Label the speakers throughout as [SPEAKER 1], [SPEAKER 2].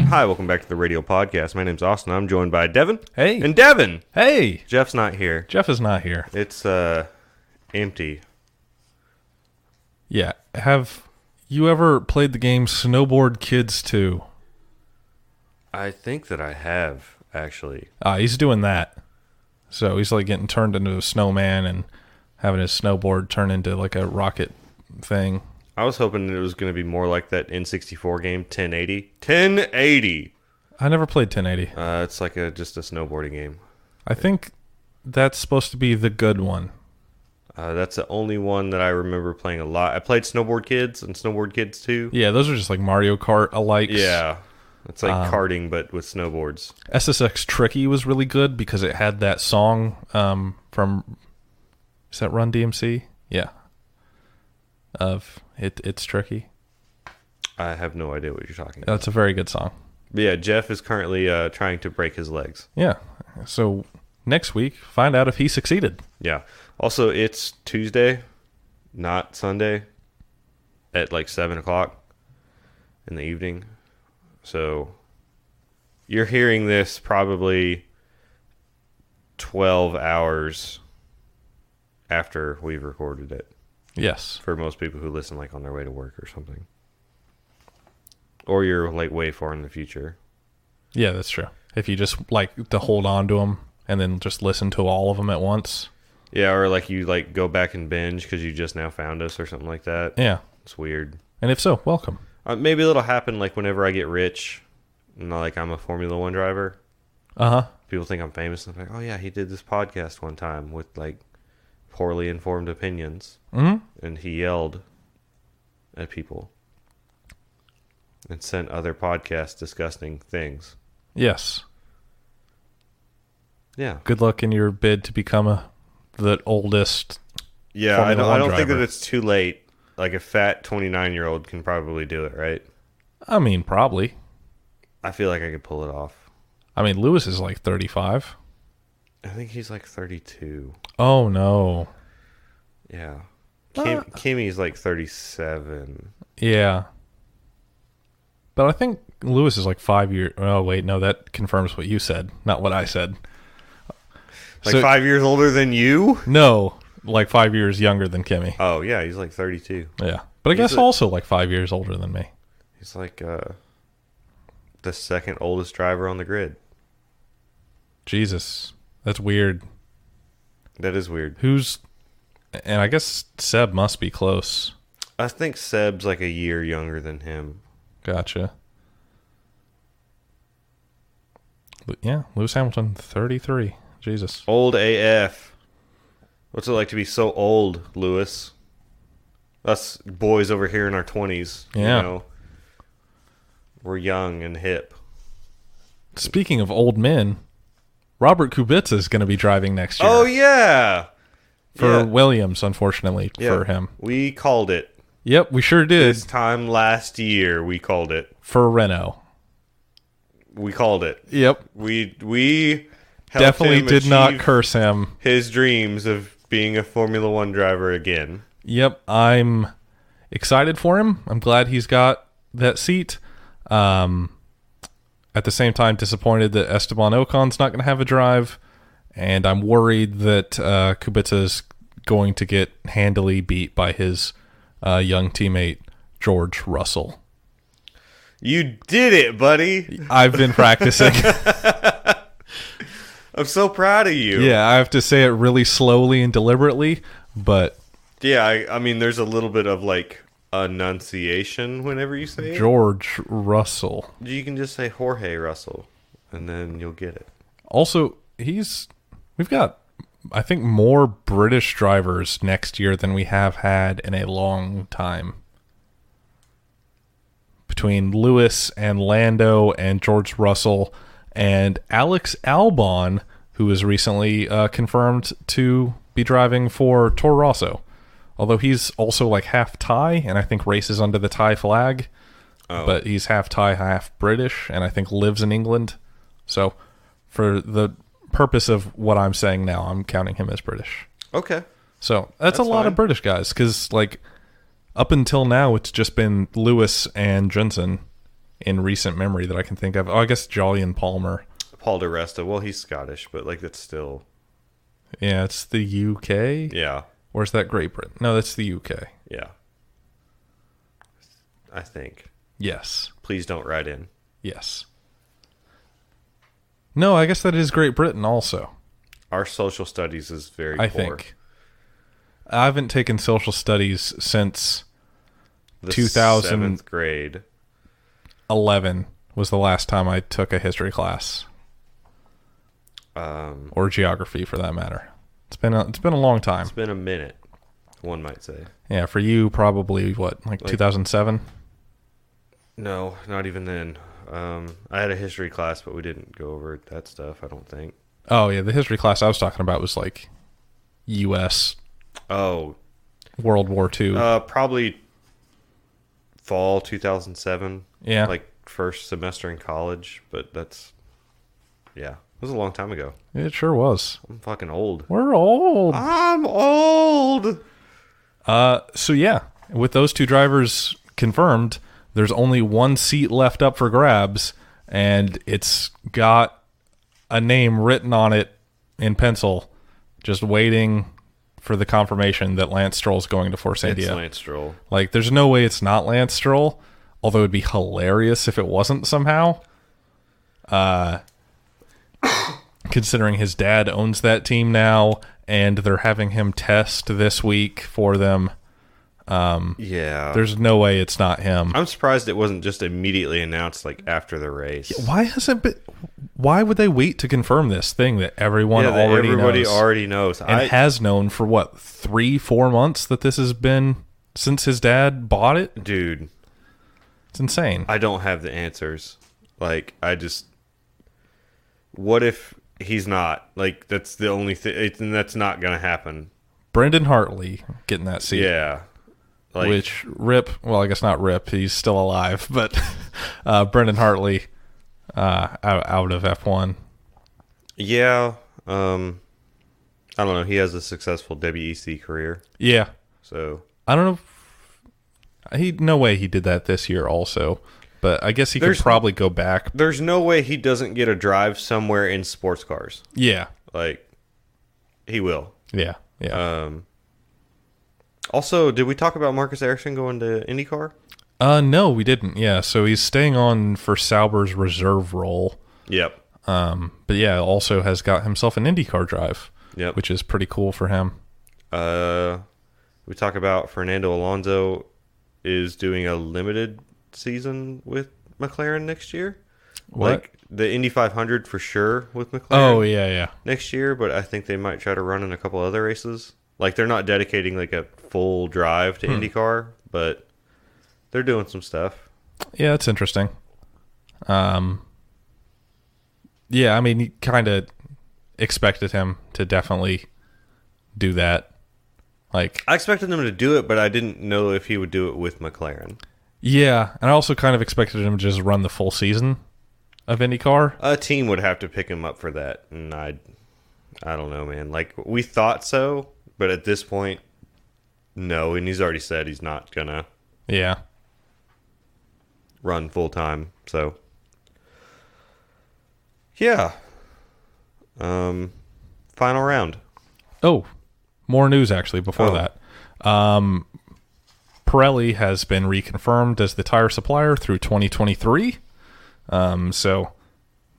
[SPEAKER 1] Hi, welcome back to the Radial podcast. My name's Austin. I'm joined by Devin.
[SPEAKER 2] Hey.
[SPEAKER 1] And Devin.
[SPEAKER 2] Hey.
[SPEAKER 1] Jeff's not here.
[SPEAKER 2] Jeff is not here.
[SPEAKER 1] It's empty.
[SPEAKER 2] Yeah. Have you ever played the game Snowboard Kids 2?
[SPEAKER 1] I think that I have, actually.
[SPEAKER 2] He's doing that. So he's like getting turned into a snowman and having his snowboard turn into like a rocket thing.
[SPEAKER 1] I was hoping it was going to be more like that N64 game, 1080. 1080!
[SPEAKER 2] I never played 1080.
[SPEAKER 1] It's like just a snowboarding game.
[SPEAKER 2] I think that's supposed to be the good one.
[SPEAKER 1] That's the only one that I remember playing a lot. I played Snowboard Kids and Snowboard Kids 2.
[SPEAKER 2] Yeah, those are just like Mario Kart alikes.
[SPEAKER 1] Yeah. It's like karting, but with snowboards.
[SPEAKER 2] SSX Tricky was really good because it had that song from... Is that Run DMC? Yeah. Of It's Tricky.
[SPEAKER 1] I have no idea what you're talking about.
[SPEAKER 2] That's a very good song.
[SPEAKER 1] But yeah, Jeff is currently trying to break his legs.
[SPEAKER 2] Yeah. So next week, find out if he succeeded.
[SPEAKER 1] Yeah. Also, it's Tuesday, not Sunday, at like 7 o'clock in the evening. So you're hearing this probably 12 hours after we've recorded it.
[SPEAKER 2] Yes.
[SPEAKER 1] For most people who listen like on their way to work or something. Or you're like way far in the future.
[SPEAKER 2] Yeah, that's true. If you just like to hold on to them and then just listen to all of them at once.
[SPEAKER 1] Yeah, or like you like go back and binge because you just now found us or something like that.
[SPEAKER 2] Yeah.
[SPEAKER 1] It's weird.
[SPEAKER 2] And if so, welcome.
[SPEAKER 1] Maybe it'll happen like whenever I get rich and like I'm a Formula One driver.
[SPEAKER 2] Uh-huh.
[SPEAKER 1] People think I'm famous and they're like, oh yeah, he did this podcast one time with like poorly informed opinions.
[SPEAKER 2] Mm-hmm.
[SPEAKER 1] And he yelled at people and sent other podcasts disgusting things.
[SPEAKER 2] Yes.
[SPEAKER 1] Yeah.
[SPEAKER 2] Good luck in your bid to become the oldest.
[SPEAKER 1] Yeah, I
[SPEAKER 2] Formula One
[SPEAKER 1] don't think
[SPEAKER 2] driver.
[SPEAKER 1] that it's too late. Like a fat 29-year-old can probably do it, right?
[SPEAKER 2] I mean, probably.
[SPEAKER 1] I feel like I could pull it off.
[SPEAKER 2] I mean, Lewis is like 35.
[SPEAKER 1] I think he's like 32.
[SPEAKER 2] Oh, no.
[SPEAKER 1] Yeah. Kimmy's like 37.
[SPEAKER 2] Yeah. But I think Lewis is like 5 years... Oh, wait, no, that confirms what you said, not what I said.
[SPEAKER 1] Like
[SPEAKER 2] So-
[SPEAKER 1] 5 years older than you?
[SPEAKER 2] No, like 5 years younger than Kimmy.
[SPEAKER 1] Oh, yeah, he's like 32.
[SPEAKER 2] Yeah. But I guess also like 5 years older than me.
[SPEAKER 1] He's like the second oldest driver on the grid.
[SPEAKER 2] Jesus. That's weird.
[SPEAKER 1] That is weird.
[SPEAKER 2] And I guess Seb must be close.
[SPEAKER 1] I think Seb's like a year younger than him.
[SPEAKER 2] Gotcha. But yeah, Lewis Hamilton, 33. Jesus.
[SPEAKER 1] Old AF. What's it like to be so old, Lewis? Us boys over here in our 20s.
[SPEAKER 2] Yeah.
[SPEAKER 1] You know, we're young and hip.
[SPEAKER 2] Speaking of old men, Robert Kubica is going to be driving next year.
[SPEAKER 1] Oh, yeah.
[SPEAKER 2] For
[SPEAKER 1] Yeah.
[SPEAKER 2] Williams, unfortunately,
[SPEAKER 1] Yeah.
[SPEAKER 2] for him.
[SPEAKER 1] We called it.
[SPEAKER 2] Yep, we sure did.
[SPEAKER 1] This time last year, we called it.
[SPEAKER 2] For Renault.
[SPEAKER 1] We called it.
[SPEAKER 2] Yep.
[SPEAKER 1] We helped
[SPEAKER 2] Definitely
[SPEAKER 1] him
[SPEAKER 2] did not
[SPEAKER 1] achieve
[SPEAKER 2] curse him.
[SPEAKER 1] his dreams of being a Formula One driver again.
[SPEAKER 2] Yep, I'm excited for him. I'm glad he's got that seat. At the same time, disappointed that Esteban Ocon's not going to have a drive. And I'm worried that Kubica is going to get handily beat by his young teammate, George Russell.
[SPEAKER 1] You did it, buddy.
[SPEAKER 2] I've been practicing.
[SPEAKER 1] I'm so proud of you.
[SPEAKER 2] Yeah, I have to say it really slowly and deliberately, but
[SPEAKER 1] Yeah, I mean, there's a little bit of like enunciation whenever you say it.
[SPEAKER 2] George Russell.
[SPEAKER 1] You can just say Jorge Russell, and then you'll get it.
[SPEAKER 2] Also, we've got, I think, more British drivers next year than we have had in a long time. Between Lewis and Lando and George Russell and Alex Albon, who was recently confirmed to be driving for Toro Rosso. Although he's also like half Thai, and I think races under the Thai flag.
[SPEAKER 1] Oh.
[SPEAKER 2] But he's half Thai, half British, and I think lives in England. So for the purpose of what I'm saying now, I'm counting him as British.
[SPEAKER 1] Okay.
[SPEAKER 2] So that's a lot
[SPEAKER 1] fine.
[SPEAKER 2] of British guys, because like up until now, it's just been Lewis and Jensen, in recent memory that I can think of. Oh, I guess Jolyon Palmer.
[SPEAKER 1] Paul di Resta. Well, he's Scottish, but like that's still.
[SPEAKER 2] Yeah, it's the UK.
[SPEAKER 1] Yeah.
[SPEAKER 2] Or is that Great Britain? No, that's the UK.
[SPEAKER 1] Yeah. I think.
[SPEAKER 2] Yes.
[SPEAKER 1] Please don't write in.
[SPEAKER 2] Yes. No, I guess that is Great Britain also.
[SPEAKER 1] Our social studies is very poor.
[SPEAKER 2] I think. I haven't taken social studies since
[SPEAKER 1] The
[SPEAKER 2] 2000
[SPEAKER 1] 7th grade.
[SPEAKER 2] 11 was the last time I took a history class. Or geography for that matter. It's been a long time.
[SPEAKER 1] It's been a minute, one might say.
[SPEAKER 2] Yeah, for you probably like 2007?
[SPEAKER 1] No, not even then. I had a history class, but we didn't go over that stuff, I don't think.
[SPEAKER 2] Oh, yeah, the history class I was talking about was like U.S.
[SPEAKER 1] Oh.
[SPEAKER 2] World War II.
[SPEAKER 1] Probably fall 2007.
[SPEAKER 2] Yeah.
[SPEAKER 1] Like first semester in college, but that's, yeah. It was a long time ago.
[SPEAKER 2] It sure was.
[SPEAKER 1] I'm fucking old.
[SPEAKER 2] We're old.
[SPEAKER 1] I'm old!
[SPEAKER 2] So yeah, with those two drivers confirmed, there's only one seat left up for grabs, and it's got a name written on it in pencil, just waiting for the confirmation that Lance Stroll's going to Force India.
[SPEAKER 1] It's Lance Stroll.
[SPEAKER 2] Like, there's no way it's not Lance Stroll, although it'd be hilarious if it wasn't somehow. Considering his dad owns that team now, and they're having him test this week for them.
[SPEAKER 1] Yeah.
[SPEAKER 2] There's no way it's not him.
[SPEAKER 1] I'm surprised it wasn't just immediately announced like after the race.
[SPEAKER 2] Why would they wait to confirm this thing that everybody
[SPEAKER 1] already knows
[SPEAKER 2] and has known for what 3-4 months that this has been since his dad bought it?
[SPEAKER 1] Dude,
[SPEAKER 2] it's insane.
[SPEAKER 1] I don't have the answers. Like, what if he's not? Like, that's the only thing, and that's not gonna happen.
[SPEAKER 2] Brendan Hartley getting that seat.
[SPEAKER 1] Yeah. Like,
[SPEAKER 2] which rip, well, I guess not rip, he's still alive, but Brendan Hartley out of F1.
[SPEAKER 1] Yeah. I don't know. He has a successful WEC career.
[SPEAKER 2] Yeah.
[SPEAKER 1] So
[SPEAKER 2] I don't know. No way he did that this year also, but I guess he could probably go back.
[SPEAKER 1] There's no way he doesn't get a drive somewhere in sports cars.
[SPEAKER 2] Yeah.
[SPEAKER 1] Like, he will.
[SPEAKER 2] Yeah. Yeah.
[SPEAKER 1] Also, did we talk about Marcus Ericsson going to IndyCar?
[SPEAKER 2] No, we didn't. Yeah, so he's staying on for Sauber's reserve role.
[SPEAKER 1] Yep.
[SPEAKER 2] But yeah, also has got himself an IndyCar drive.
[SPEAKER 1] Yep.
[SPEAKER 2] Which is pretty cool for him.
[SPEAKER 1] We talk about Fernando Alonso is doing a limited season with McLaren next year.
[SPEAKER 2] What?
[SPEAKER 1] Like the Indy 500 for sure with McLaren.
[SPEAKER 2] Oh, yeah.
[SPEAKER 1] Next year, but I think they might try to run in a couple other races. Like, they're not dedicating like a full drive to IndyCar, but they're doing some stuff.
[SPEAKER 2] Yeah, it's interesting. Yeah, I mean, you kind of expected him to definitely do that. Like,
[SPEAKER 1] I expected him to do it, but I didn't know if he would do it with McLaren.
[SPEAKER 2] Yeah, and I also kind of expected him to just run the full season of IndyCar.
[SPEAKER 1] A team would have to pick him up for that, and I don't know, man. Like, we thought so, but at this point, no, and he's already said he's not gonna run full time. So yeah. Final round.
[SPEAKER 2] Oh, more news actually before that. Pirelli has been reconfirmed as the tire supplier through 2023. So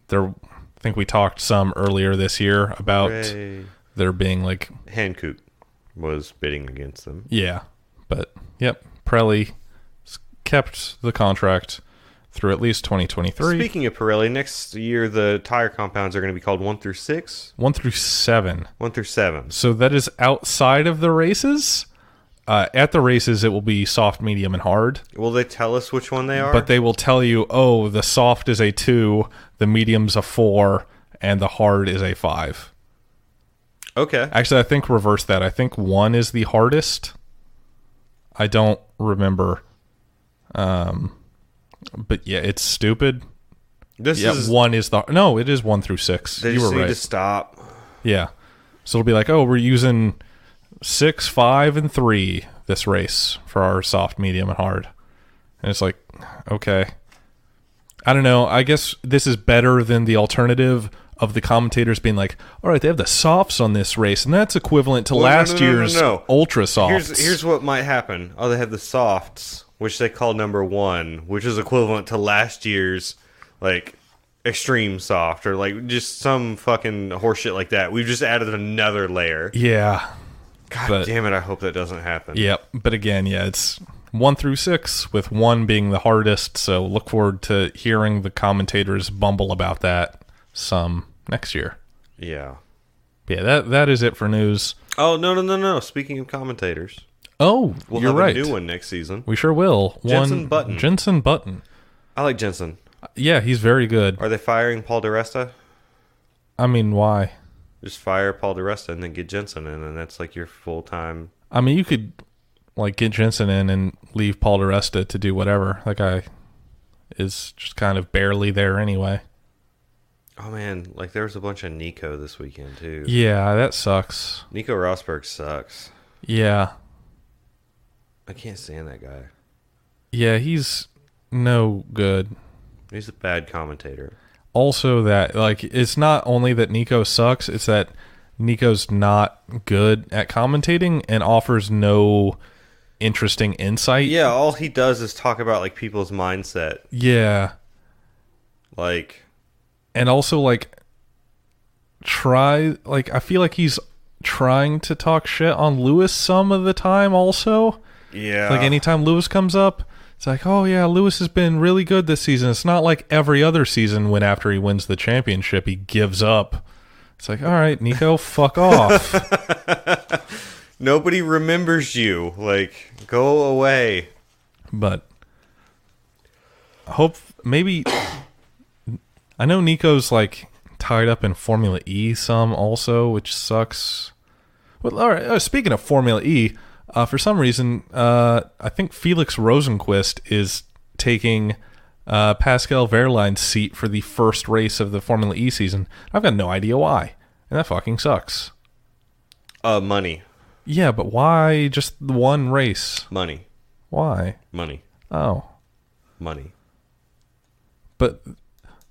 [SPEAKER 2] there, I think we talked some earlier this year about there being like
[SPEAKER 1] Hankook was bidding against them.
[SPEAKER 2] Yeah, but yep, Pirelli kept the contract through at least 2023.
[SPEAKER 1] Speaking of Pirelli, next year the tire compounds are going to be called 1 through 6?
[SPEAKER 2] 1 through 7.
[SPEAKER 1] 1 through 7.
[SPEAKER 2] So that is outside of the races. At the races, it will be soft, medium, and hard.
[SPEAKER 1] Will they tell us which one they are?
[SPEAKER 2] But they will tell you, oh, the soft is a 2, the medium's a 4, and the hard is a 5.
[SPEAKER 1] Okay.
[SPEAKER 2] Actually, I think reverse that. I think 1 is the hardest. I don't remember. But yeah, it's stupid.
[SPEAKER 1] This is
[SPEAKER 2] 1 is the no. It is 1 through 6.
[SPEAKER 1] They
[SPEAKER 2] you
[SPEAKER 1] just
[SPEAKER 2] were
[SPEAKER 1] need
[SPEAKER 2] right.
[SPEAKER 1] to stop.
[SPEAKER 2] Yeah. So it'll be like, oh, we're using 6, 5, and 3 this race for our soft, medium, and hard. And it's like, okay. I don't know. I guess this is better than the alternative of the commentators being like, all right, they have the softs on this race, and that's equivalent to last year's ultra softs.
[SPEAKER 1] Here's what might happen. Oh, they have the softs, which they call number 1, which is equivalent to last year's, like, extreme soft, or, like, just some fucking horseshit like that. We've just added another layer.
[SPEAKER 2] Yeah.
[SPEAKER 1] God damn it, I hope that doesn't happen.
[SPEAKER 2] Yep. But again, yeah, it's 1 through 6, with 1 being the hardest, so look forward to hearing the commentators bumble about that some next year.
[SPEAKER 1] Yeah.
[SPEAKER 2] Yeah, that is it for news.
[SPEAKER 1] Oh, no. Speaking of commentators.
[SPEAKER 2] Oh,
[SPEAKER 1] we'll
[SPEAKER 2] you're
[SPEAKER 1] have
[SPEAKER 2] right.
[SPEAKER 1] a new one next season.
[SPEAKER 2] We sure will.
[SPEAKER 1] Jensen Button.
[SPEAKER 2] Jensen Button.
[SPEAKER 1] I like Jensen.
[SPEAKER 2] Yeah, he's very good.
[SPEAKER 1] Are they firing Paul DiResta?
[SPEAKER 2] I mean, why?
[SPEAKER 1] Just fire Paul DiResta and then get Jensen in, and that's like your full-time...
[SPEAKER 2] I mean, you could like get Jensen in and leave Paul DiResta to do whatever. That guy is just kind of barely there anyway.
[SPEAKER 1] Oh, man. Like, there was a bunch of Nico this weekend, too.
[SPEAKER 2] Yeah, that sucks.
[SPEAKER 1] Nico Rosberg sucks.
[SPEAKER 2] Yeah.
[SPEAKER 1] I can't stand that guy.
[SPEAKER 2] Yeah, he's no good.
[SPEAKER 1] He's a bad commentator.
[SPEAKER 2] Also, that, like, it's not only that Nico sucks, it's that Nico's not good at commentating and offers no interesting insight.
[SPEAKER 1] Yeah, all he does is talk about, like, people's mindset.
[SPEAKER 2] Yeah.
[SPEAKER 1] Like...
[SPEAKER 2] And also, like, I feel like he's trying to talk shit on Lewis some of the time also.
[SPEAKER 1] Yeah.
[SPEAKER 2] Like, anytime Lewis comes up, it's like, oh, yeah, Lewis has been really good this season. It's not like every other season when after he wins the championship, he gives up. It's like, all right, Nico, fuck off.
[SPEAKER 1] Nobody remembers you. Like, go away.
[SPEAKER 2] But maybe... I know Nico's, like, tied up in Formula E some also, which sucks. Well, all right, speaking of Formula E, for some reason, I think Felix Rosenqvist is taking Pascal Wehrlein's seat for the first race of the Formula E season. I've got no idea why, and that fucking sucks.
[SPEAKER 1] Money.
[SPEAKER 2] Yeah, but why just the one race?
[SPEAKER 1] Money.
[SPEAKER 2] Why?
[SPEAKER 1] Money.
[SPEAKER 2] Oh.
[SPEAKER 1] Money.
[SPEAKER 2] But...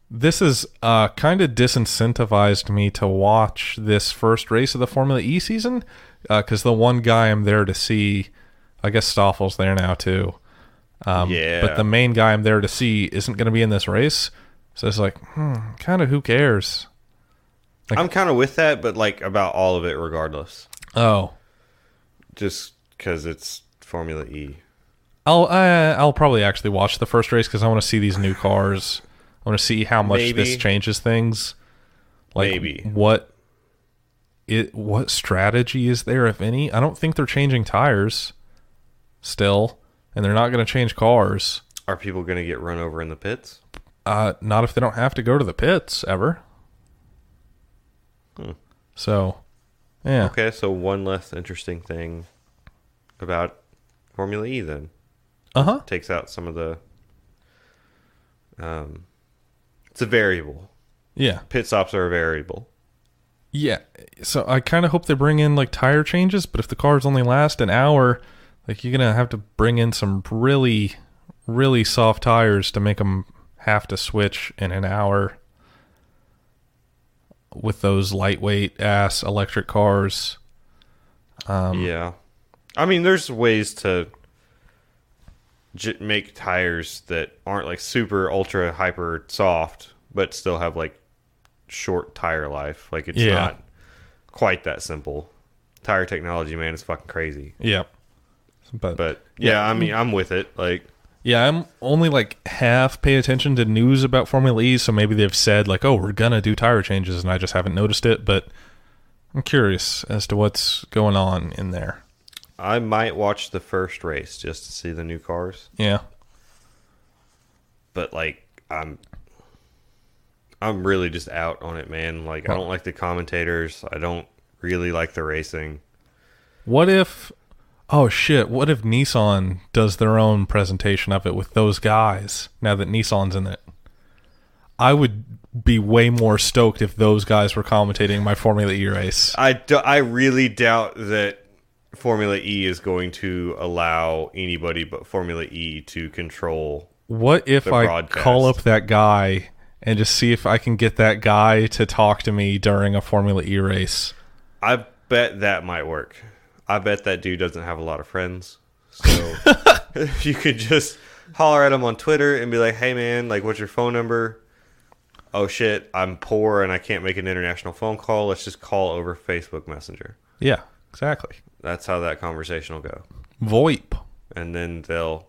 [SPEAKER 2] This has kind of disincentivized me to watch this first race of the Formula E season because the one guy I'm there to see, I guess Stoffel's there now too.
[SPEAKER 1] Yeah.
[SPEAKER 2] But the main guy I'm there to see isn't going to be in this race. So it's like, kind of who cares? Like,
[SPEAKER 1] I'm kind of with that, but like about all of it regardless.
[SPEAKER 2] Oh.
[SPEAKER 1] Just because it's Formula E.
[SPEAKER 2] I'll probably actually watch the first race because I want to see these new cars. I want to see how much this changes things. Like,
[SPEAKER 1] maybe.
[SPEAKER 2] What strategy is there, if any? I don't think they're changing tires still, and they're not going to change cars.
[SPEAKER 1] Are people going to get run over in the pits?
[SPEAKER 2] Not if they don't have to go to the pits ever. So, yeah.
[SPEAKER 1] Okay, so one less interesting thing about Formula E then.
[SPEAKER 2] Uh-huh.
[SPEAKER 1] Takes out some of the... it's a variable.
[SPEAKER 2] Yeah.
[SPEAKER 1] Pit stops are a variable.
[SPEAKER 2] Yeah. So I kind of hope they bring in like tire changes, but if the cars only last an hour, like you're going to have to bring in some really, really soft tires to make them have to switch in an hour with those lightweight ass electric cars.
[SPEAKER 1] Yeah. I mean, there's ways to make tires that aren't like super ultra hyper soft but still have like short tire life. Like it's not quite that simple. Tire technology, man, is fucking crazy.
[SPEAKER 2] Yep.
[SPEAKER 1] But yeah, I mean, I'm with it. Like,
[SPEAKER 2] yeah, I'm only like half pay attention to news about Formula E, so maybe they've said like, oh, we're gonna do tire changes and I just haven't noticed it, but I'm curious as to what's going on in there.
[SPEAKER 1] I might watch the first race just to see the new cars.
[SPEAKER 2] Yeah.
[SPEAKER 1] But like I'm really just out on it, man. Like I don't like the commentators. I don't really like the racing. What
[SPEAKER 2] if Nissan does their own presentation of it with those guys now that Nissan's in it? I would be way more stoked if those guys were commentating my Formula E race.
[SPEAKER 1] I really doubt that Formula E is going to allow anybody but Formula E to control
[SPEAKER 2] What if
[SPEAKER 1] the
[SPEAKER 2] I
[SPEAKER 1] broadcast.
[SPEAKER 2] call up that guy and just see if I can get that guy to talk to me during a Formula E race?
[SPEAKER 1] I bet that might work. I bet that dude doesn't have a lot of friends. So you could just holler at him on Twitter and be like, hey, man, like, what's your phone number? Oh, shit, I'm poor and I can't make an international phone call. Let's just call over Facebook Messenger.
[SPEAKER 2] Yeah, exactly.
[SPEAKER 1] That's how that conversation will go.
[SPEAKER 2] VoIP.
[SPEAKER 1] And then they'll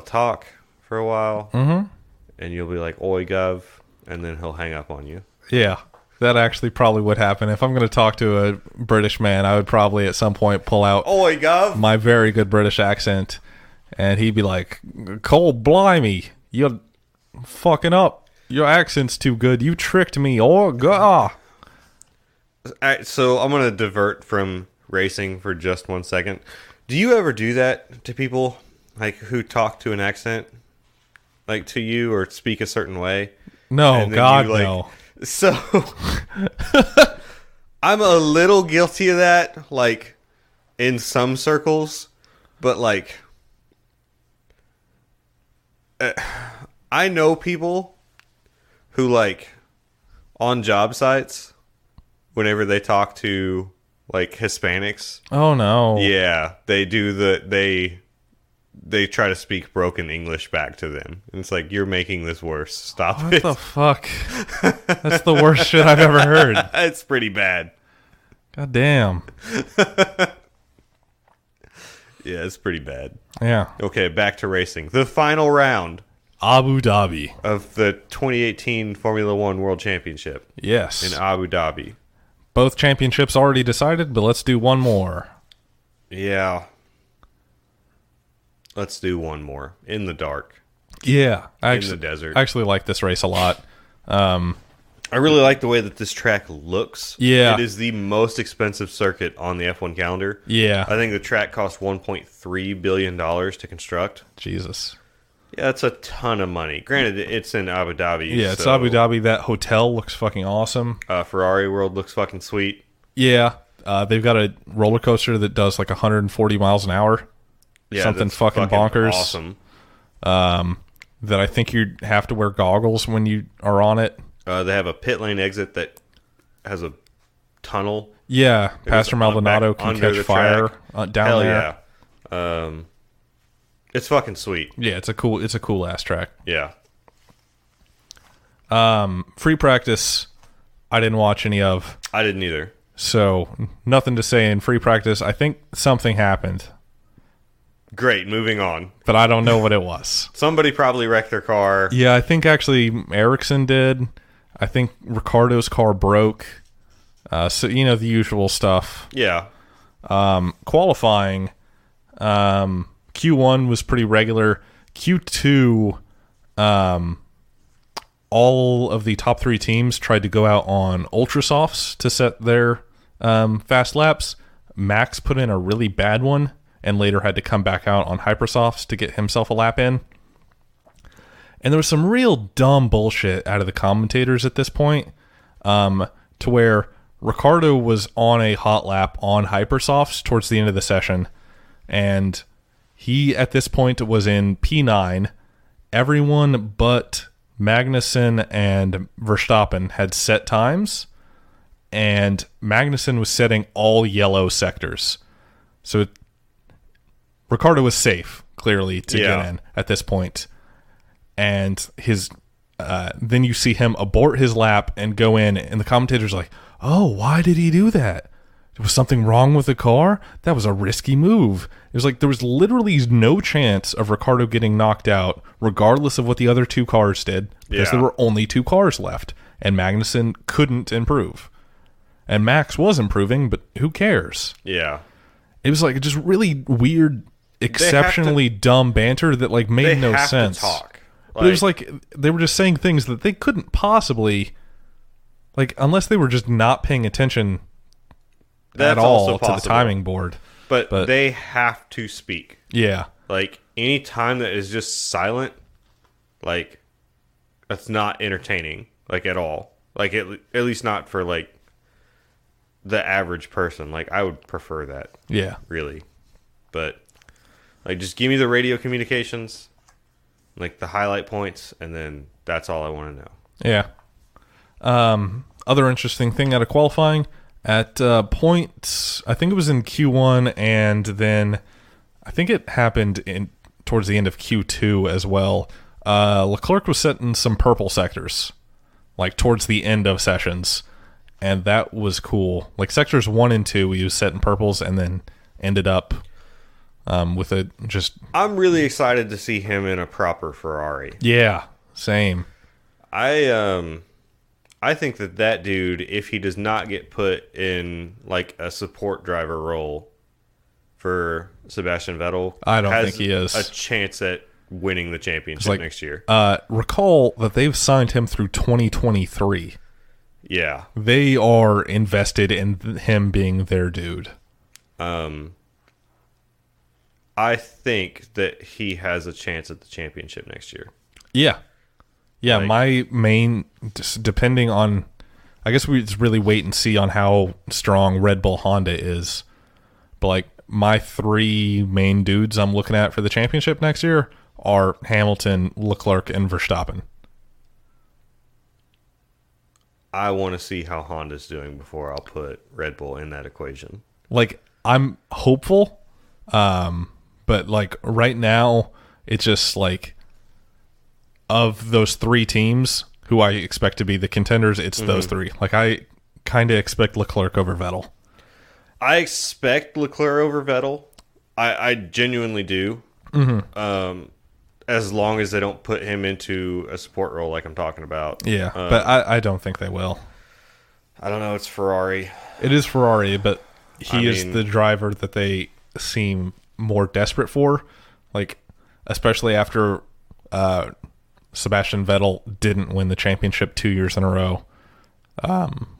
[SPEAKER 1] talk for a while, and you'll be like, oi, gov, and then he'll hang up on you.
[SPEAKER 2] Yeah, that actually probably would happen. If I'm going to talk to a British man, I would probably at some point pull out
[SPEAKER 1] Oi, gov!
[SPEAKER 2] my very good British accent, and he'd be like, Cole, blimey, you're fucking up. Your accent's too good. You tricked me. Oh, God.
[SPEAKER 1] All right, so I'm going to divert from racing for just 1 second. Do you ever do that to people, like, who talk to an accent, like, to you or speak a certain way?
[SPEAKER 2] No, God, no.
[SPEAKER 1] So, I'm a little guilty of that, like, in some circles, but, like, I know people who, like, on job sites, whenever they talk to, like, Hispanics.
[SPEAKER 2] Oh, no.
[SPEAKER 1] Yeah, they do they try to speak broken English back to them. And it's like, you're making this worse. Stop
[SPEAKER 2] What
[SPEAKER 1] it.
[SPEAKER 2] the fuck? That's the worst shit I've ever heard.
[SPEAKER 1] It's pretty bad.
[SPEAKER 2] God damn.
[SPEAKER 1] Yeah, it's pretty bad.
[SPEAKER 2] Yeah.
[SPEAKER 1] Okay, back to racing. The final round
[SPEAKER 2] Abu Dhabi.
[SPEAKER 1] of the 2018 Formula One World Championship
[SPEAKER 2] Yes.
[SPEAKER 1] in Abu Dhabi.
[SPEAKER 2] Both championships already decided, but let's do one more.
[SPEAKER 1] Yeah. Let's do one more. In the dark.
[SPEAKER 2] Yeah.
[SPEAKER 1] In the desert.
[SPEAKER 2] I actually like this race a lot.
[SPEAKER 1] I really like the way that this track looks.
[SPEAKER 2] Yeah.
[SPEAKER 1] It is the most expensive circuit on the F1 calendar.
[SPEAKER 2] Yeah.
[SPEAKER 1] I think the track cost $1.3 billion to construct.
[SPEAKER 2] Jesus.
[SPEAKER 1] Yeah, that's a ton of money. Granted, it's in Abu Dhabi.
[SPEAKER 2] Yeah, it's Abu Dhabi. That hotel looks fucking awesome.
[SPEAKER 1] Ferrari World looks fucking sweet.
[SPEAKER 2] Yeah. They've got a roller coaster that does like 140 miles an hour.
[SPEAKER 1] Yeah,
[SPEAKER 2] Something
[SPEAKER 1] that's
[SPEAKER 2] fucking bonkers.
[SPEAKER 1] Awesome.
[SPEAKER 2] That I think you have to wear goggles when you are on it.
[SPEAKER 1] They have a pit lane exit that has a tunnel.
[SPEAKER 2] Yeah, Pastor Maldonado
[SPEAKER 1] back
[SPEAKER 2] can
[SPEAKER 1] under
[SPEAKER 2] catch
[SPEAKER 1] the
[SPEAKER 2] fire
[SPEAKER 1] track.
[SPEAKER 2] down
[SPEAKER 1] Hell
[SPEAKER 2] there.
[SPEAKER 1] yeah. It's fucking sweet.
[SPEAKER 2] Yeah, it's a cool ass track.
[SPEAKER 1] Yeah.
[SPEAKER 2] Free practice, I didn't watch any of,
[SPEAKER 1] I didn't either.
[SPEAKER 2] so nothing to say in free practice. I think something happened,
[SPEAKER 1] Great, moving on.
[SPEAKER 2] but I don't know what it was.
[SPEAKER 1] Somebody probably wrecked their car.
[SPEAKER 2] Yeah, I think actually Ericsson did. I think Ricardo's car broke. So the usual stuff.
[SPEAKER 1] Yeah.
[SPEAKER 2] Qualifying, Q1 was pretty regular. Q2, all of the top three teams tried to go out on ultra softs to set their fast laps. Max put in a really bad one and later had to come back out on hypersofts to get himself a lap in. And there was some real dumb bullshit out of the commentators at this point, to where Ricardo was on a hot lap on hypersofts towards the end of the session, and he at this point was in P9. Everyone but Magnussen and Verstappen had set times, and Magnussen was setting all yellow sectors. So Ricardo was safe, clearly, to get in at this point. And his then you see him abort his lap and go in, and the commentator's like, oh, why did he do that? Was something wrong with the car? That was a risky move. It was like there was literally no chance of Ricardo getting knocked out, regardless of what the other two cars did, because there were only two cars left, and Magnussen couldn't improve. And Max was improving, but who cares?
[SPEAKER 1] Yeah.
[SPEAKER 2] It was like just really weird, exceptionally dumb banter that like made no sense.
[SPEAKER 1] To talk.
[SPEAKER 2] But it was like they were just saying things that they couldn't possibly, like, unless they were just not paying attention at all to the timing board.
[SPEAKER 1] But they have to speak.
[SPEAKER 2] Yeah.
[SPEAKER 1] Like, any time that is just silent, like, that's not entertaining, like, at all. Like, at least not for, like, the average person. Like, I would prefer that.
[SPEAKER 2] Yeah.
[SPEAKER 1] Really. But, like, just give me the radio communications. like the highlight points, and then that's all I want to know.
[SPEAKER 2] Yeah. Other interesting thing out of qualifying, at points, I think it was in Q1, and then I think it happened towards the end of Q2 as well. Leclerc was setting some purple sectors, like towards the end of sessions, and that was cool. Like sectors 1 and 2, he was setting purples, and then ended up with a just...
[SPEAKER 1] I'm really excited to see him in a proper Ferrari.
[SPEAKER 2] Yeah, same.
[SPEAKER 1] I think that dude, if he does not get put in like a support driver role for Sebastian Vettel,
[SPEAKER 2] I don't think he is
[SPEAKER 1] a chance at winning the championship next year.
[SPEAKER 2] Recall that they've signed him through 2023.
[SPEAKER 1] Yeah.
[SPEAKER 2] They are invested in him being their dude.
[SPEAKER 1] I think that he has a chance at the championship next year.
[SPEAKER 2] Yeah. Yeah, my main, depending on, I guess we just really wait and see on how strong Red Bull Honda is. But like my 3 main dudes I'm looking at for the championship next year are Hamilton, Leclerc, and Verstappen.
[SPEAKER 1] I want to see how Honda's doing before I'll put Red Bull in that equation.
[SPEAKER 2] Like, I'm hopeful, but like right now, it's just like, of those 3 teams who I expect to be the contenders, it's those 3. Like, I kind of expect Leclerc over Vettel.
[SPEAKER 1] I expect Leclerc over Vettel. I genuinely do. As long as they don't put him into a support role like I'm talking about.
[SPEAKER 2] Yeah, but I don't think they will.
[SPEAKER 1] I don't know. It's Ferrari.
[SPEAKER 2] It is Ferrari, but he is the driver that they seem more desperate for. Like, especially after... Sebastian Vettel didn't win the championship 2 years in a row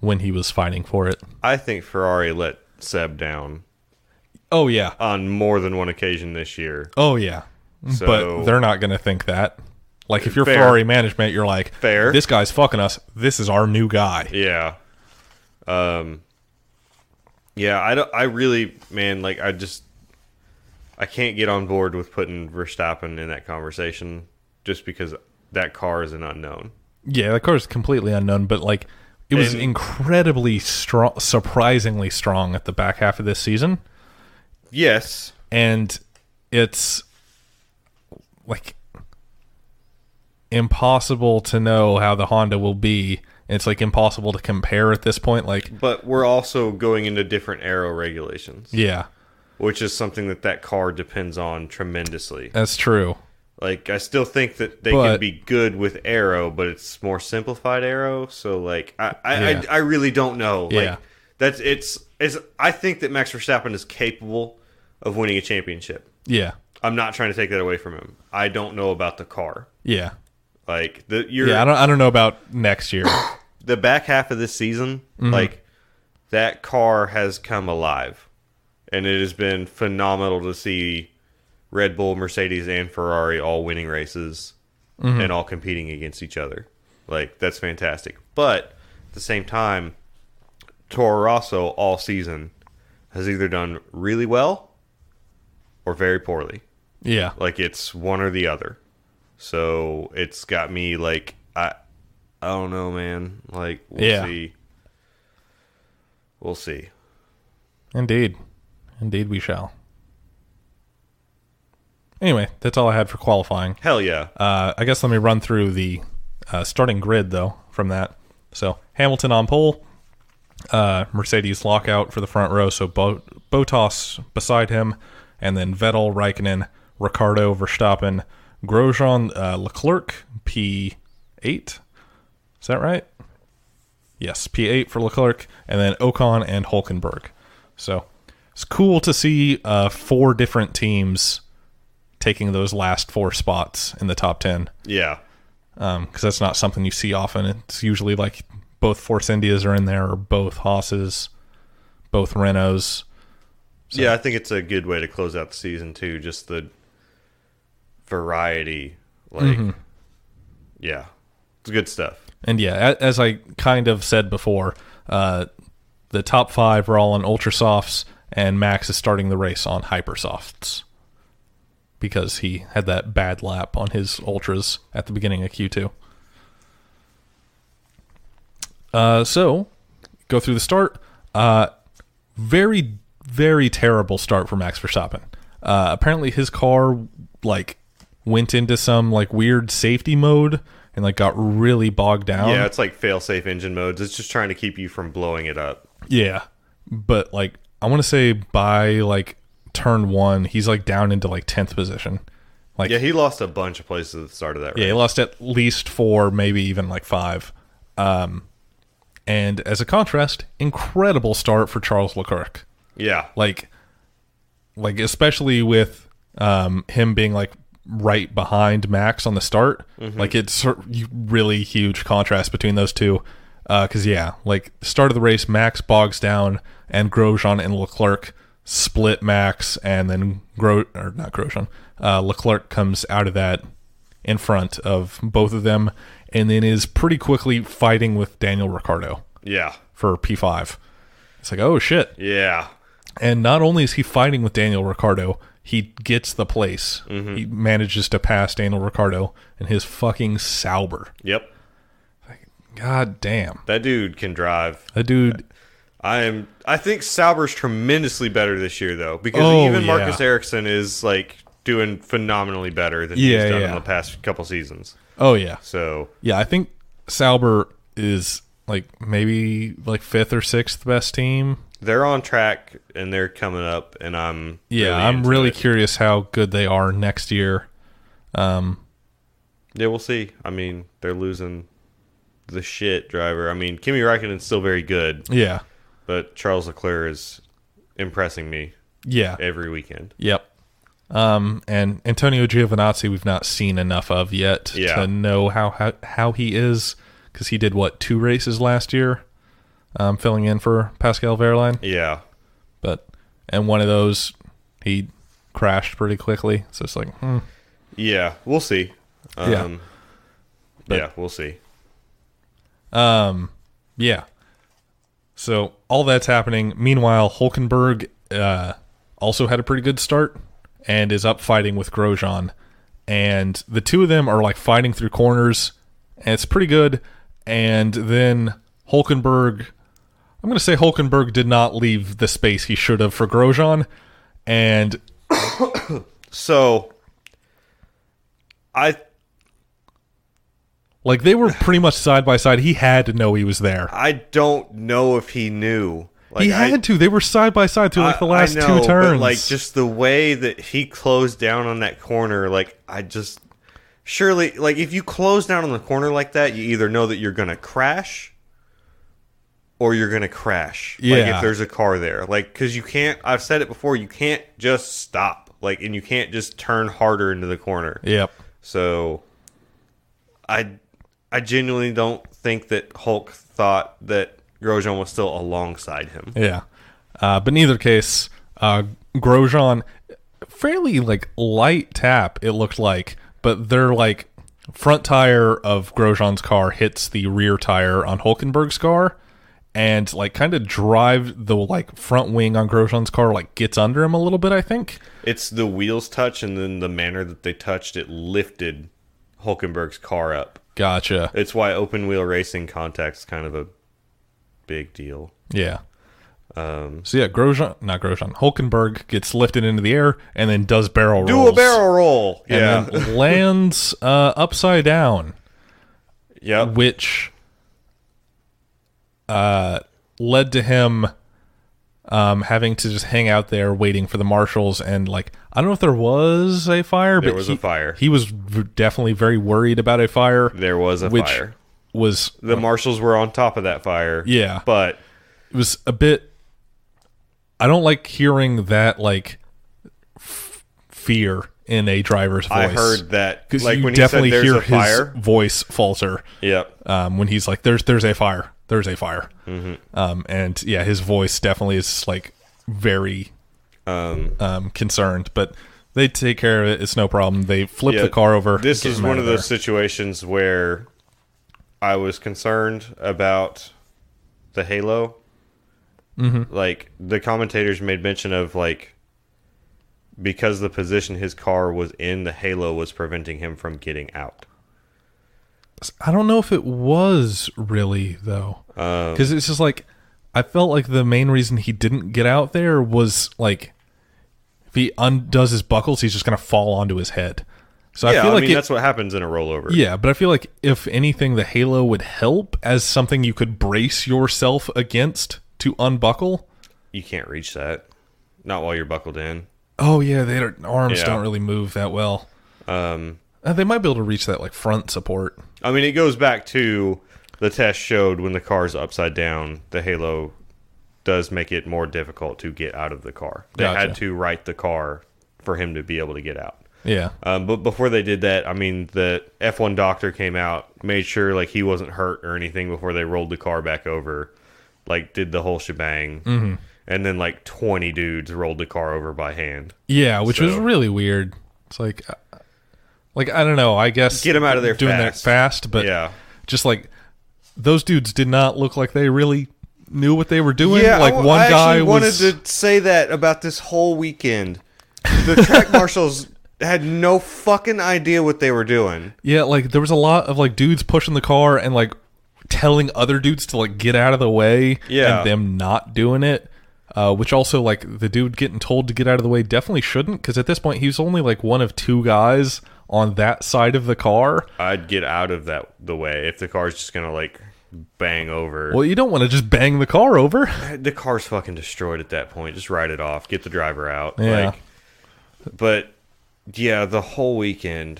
[SPEAKER 2] when he was fighting for it.
[SPEAKER 1] I think Ferrari let Seb down.
[SPEAKER 2] Oh, yeah.
[SPEAKER 1] On more than one occasion this year.
[SPEAKER 2] Oh, yeah.
[SPEAKER 1] So,
[SPEAKER 2] but they're not going to think that. Like, if you're
[SPEAKER 1] fair.
[SPEAKER 2] Ferrari management, you're like,
[SPEAKER 1] fair.
[SPEAKER 2] This guy's fucking us. This is our new guy.
[SPEAKER 1] Yeah. Yeah, I really, man, like, I can't get on board with putting Verstappen in that conversation just because that car is an unknown.
[SPEAKER 2] Yeah, that car is completely unknown, but like it was incredibly strong, surprisingly strong at the back half of this season.
[SPEAKER 1] Yes.
[SPEAKER 2] And it's like impossible to know how the Honda will be. It's like impossible to compare at this point. Like,
[SPEAKER 1] but we're also going into different aero regulations.
[SPEAKER 2] Yeah.
[SPEAKER 1] Which is something that car depends on tremendously.
[SPEAKER 2] That's true.
[SPEAKER 1] Like, I still think that they can be good with aero, but it's more simplified aero. So, like, I really don't know. Like, I think that Max Verstappen is capable of winning a championship.
[SPEAKER 2] Yeah.
[SPEAKER 1] I'm not trying to take that away from him. I don't know about the car.
[SPEAKER 2] Yeah.
[SPEAKER 1] Like,
[SPEAKER 2] I don't know about next year.
[SPEAKER 1] The back half of this season, like, that car has come alive. And it has been phenomenal to see Red Bull, Mercedes, and Ferrari all winning races and all competing against each other. Like, that's fantastic. But at the same time, Toro Rosso all season has either done really well or very poorly.
[SPEAKER 2] Yeah.
[SPEAKER 1] Like, it's one or the other. So it's got me like, I don't know, man. Like, we'll see. We'll see.
[SPEAKER 2] Indeed we shall. Anyway, that's all I had for qualifying.
[SPEAKER 1] Hell yeah.
[SPEAKER 2] I guess let me run through the starting grid, though, from that. So, Hamilton on pole. Mercedes lockout for the front row, so Bottas beside him. And then Vettel, Raikkonen, Ricciardo, Verstappen, Grosjean, Leclerc, P8. Is that right? Yes, P8 for Leclerc. And then Ocon and Hülkenberg. So, it's cool to see 4 different teams taking those last 4 spots in the top 10.
[SPEAKER 1] Yeah.
[SPEAKER 2] Because that's not something you see often. It's usually like both Force Indias are in there, or both Haas's, both Renaults. So.
[SPEAKER 1] Yeah, I think it's a good way to close out the season, too. Just the variety. Like, yeah, it's good stuff.
[SPEAKER 2] And yeah, as I kind of said before, the top 5 are all on Ultra Softs, and Max is starting the race on Hyper Softs. because he had that bad lap on his ultras at the beginning of Q2. So go through the start. Very, very terrible start for Max Verstappen. Apparently his car like went into some like weird safety mode and like got really bogged down.
[SPEAKER 1] Yeah, it's like fail-safe engine modes. It's just trying to keep you from blowing it up.
[SPEAKER 2] Yeah. But like I want to say by like turn 1, he's like down into like 10th position. Like
[SPEAKER 1] yeah, he lost a bunch of places at the start of that race.
[SPEAKER 2] Yeah, he lost at least 4, maybe even like 5. And as a contrast, incredible start for Charles Leclerc.
[SPEAKER 1] Yeah.
[SPEAKER 2] Like especially with him being like right behind Max on the start. Mm-hmm. Like it's really huge contrast between those two. Because like the start of the race, Max bogs down and Grosjean and Leclerc split Max, and then Leclerc comes out of that in front of both of them, and then is pretty quickly fighting with Daniel Ricciardo.
[SPEAKER 1] Yeah.
[SPEAKER 2] For P5. It's like, oh shit.
[SPEAKER 1] Yeah.
[SPEAKER 2] And not only is he fighting with Daniel Ricciardo, he gets the place. Mm-hmm. He manages to pass Daniel Ricciardo in his fucking Sauber.
[SPEAKER 1] Yep.
[SPEAKER 2] God damn.
[SPEAKER 1] That dude can drive.
[SPEAKER 2] That dude.
[SPEAKER 1] I think Sauber's tremendously better this year, though, because even Marcus Ericsson is like doing phenomenally better than he's done in the past couple seasons.
[SPEAKER 2] Oh yeah.
[SPEAKER 1] So
[SPEAKER 2] yeah, I think Sauber is like maybe like 5th or 6th best team.
[SPEAKER 1] They're on track and they're coming up, and I'm
[SPEAKER 2] really curious how good they are next year.
[SPEAKER 1] Yeah, we'll see. I mean, they're losing the shit driver. I mean, Kimi Räikkönen's still very good.
[SPEAKER 2] Yeah.
[SPEAKER 1] But Charles Leclerc is impressing me.
[SPEAKER 2] Yeah.
[SPEAKER 1] Every weekend.
[SPEAKER 2] Yep. And Antonio Giovinazzi we've not seen enough of yet to know how he is, because he did 2 races last year, filling in for Pascal Wehrlein.
[SPEAKER 1] Yeah.
[SPEAKER 2] And one of those he crashed pretty quickly. So it's like,
[SPEAKER 1] yeah, we'll see.
[SPEAKER 2] We'll
[SPEAKER 1] see.
[SPEAKER 2] Yeah. So all that's happening. Meanwhile, Hülkenberg also had a pretty good start and is up fighting with Grosjean. And the two of them are like fighting through corners, and it's pretty good. And then Hülkenberg, I'm going to say Hülkenberg did not leave the space he should have for Grosjean. And
[SPEAKER 1] so
[SPEAKER 2] like they were pretty much side by side. He had to know he was there.
[SPEAKER 1] I don't know if he knew. Like,
[SPEAKER 2] he had to. They were side by side through like the last 2 turns.
[SPEAKER 1] But like just the way that he closed down on that corner, like surely, like if you close down on the corner like that, you either know that you're gonna crash or you're gonna crash.
[SPEAKER 2] Yeah.
[SPEAKER 1] Like if there's a car there, like because you can't. I've said it before. You can't just stop. Like, and you can't just turn harder into the corner.
[SPEAKER 2] Yep.
[SPEAKER 1] So, I genuinely don't think that Hulk thought that Grosjean was still alongside him.
[SPEAKER 2] Yeah. But in either case, Grosjean, fairly like light tap, it looked like, but their like front tire of Grosjean's car hits the rear tire on Hülkenberg's car, and like kind of drive the like front wing on Grosjean's car like gets under him a little bit, I think.
[SPEAKER 1] It's the wheels touch, and then the manner that they touched it lifted Hülkenberg's car up.
[SPEAKER 2] Gotcha.
[SPEAKER 1] It's why open wheel racing contact's kind of a big deal.
[SPEAKER 2] Yeah. So yeah, Hülkenberg gets lifted into the air and then does barrel rolls.
[SPEAKER 1] Do a barrel roll.
[SPEAKER 2] And then lands upside down.
[SPEAKER 1] Yep.
[SPEAKER 2] Which led to him having to just hang out there waiting for the marshals, and like I don't know if there was a fire, but
[SPEAKER 1] there was a fire.
[SPEAKER 2] He was definitely very worried about a fire.
[SPEAKER 1] There was a fire. The marshals were on top of that fire.
[SPEAKER 2] Yeah,
[SPEAKER 1] but
[SPEAKER 2] it was a bit. I don't like hearing that like fear in a driver's voice.
[SPEAKER 1] I heard that
[SPEAKER 2] because
[SPEAKER 1] like
[SPEAKER 2] you
[SPEAKER 1] when
[SPEAKER 2] definitely
[SPEAKER 1] he said,
[SPEAKER 2] hear
[SPEAKER 1] "There's a fire,"
[SPEAKER 2] his voice falter.
[SPEAKER 1] Yep.
[SPEAKER 2] When he's like, "There's a fire. There's a fire."
[SPEAKER 1] Mm-hmm.
[SPEAKER 2] And yeah, his voice definitely is like very concerned, but they take care of it. It's no problem. They flip the car over.
[SPEAKER 1] This is one of those situations where I was concerned about the halo.
[SPEAKER 2] Mm-hmm.
[SPEAKER 1] Like the commentators made mention of like because the position his car was in, the halo was preventing him from getting out.
[SPEAKER 2] I don't know if it was really, though. Because it's just like, I felt like the main reason he didn't get out there was like, if he undoes his buckles, he's just going to fall onto his head. So
[SPEAKER 1] yeah,
[SPEAKER 2] I feel like
[SPEAKER 1] that's what happens in a rollover.
[SPEAKER 2] Yeah, but I feel like if anything, the halo would help as something you could brace yourself against to unbuckle.
[SPEAKER 1] You can't reach that. Not while you're buckled in.
[SPEAKER 2] Oh, yeah, their arms don't really move that well. They might be able to reach that like front support.
[SPEAKER 1] I mean, it goes back to the test showed when the car's upside down, the halo does make it more difficult to get out of the car. They had to right the car for him to be able to get out.
[SPEAKER 2] Yeah.
[SPEAKER 1] But before they did that, I mean, the F1 doctor came out, made sure like he wasn't hurt or anything before they rolled the car back over, like did the whole shebang. Mm-hmm. And then like 20 dudes rolled the car over by hand.
[SPEAKER 2] Yeah, which was really weird. It's like I don't know, I guess
[SPEAKER 1] get them out of there
[SPEAKER 2] doing
[SPEAKER 1] fast.
[SPEAKER 2] that fast, but just like those dudes did not look like they really knew what they were doing.
[SPEAKER 1] Yeah,
[SPEAKER 2] like one
[SPEAKER 1] I
[SPEAKER 2] guy
[SPEAKER 1] wanted to say that about this whole weekend. The track marshals had no fucking idea what they were doing.
[SPEAKER 2] Yeah, like there was a lot of like dudes pushing the car and like telling other dudes to like get out of the way and them not doing it. Which also like the dude getting told to get out of the way definitely shouldn't, because at this point he was only like one of two guys on that side of the car.
[SPEAKER 1] I'd get out of the way if the car's just gonna like bang over.
[SPEAKER 2] Well, you don't want to just bang the car over.
[SPEAKER 1] The car's fucking destroyed at that point. Just write it off. Get the driver out.
[SPEAKER 2] Yeah.
[SPEAKER 1] But yeah, the whole weekend,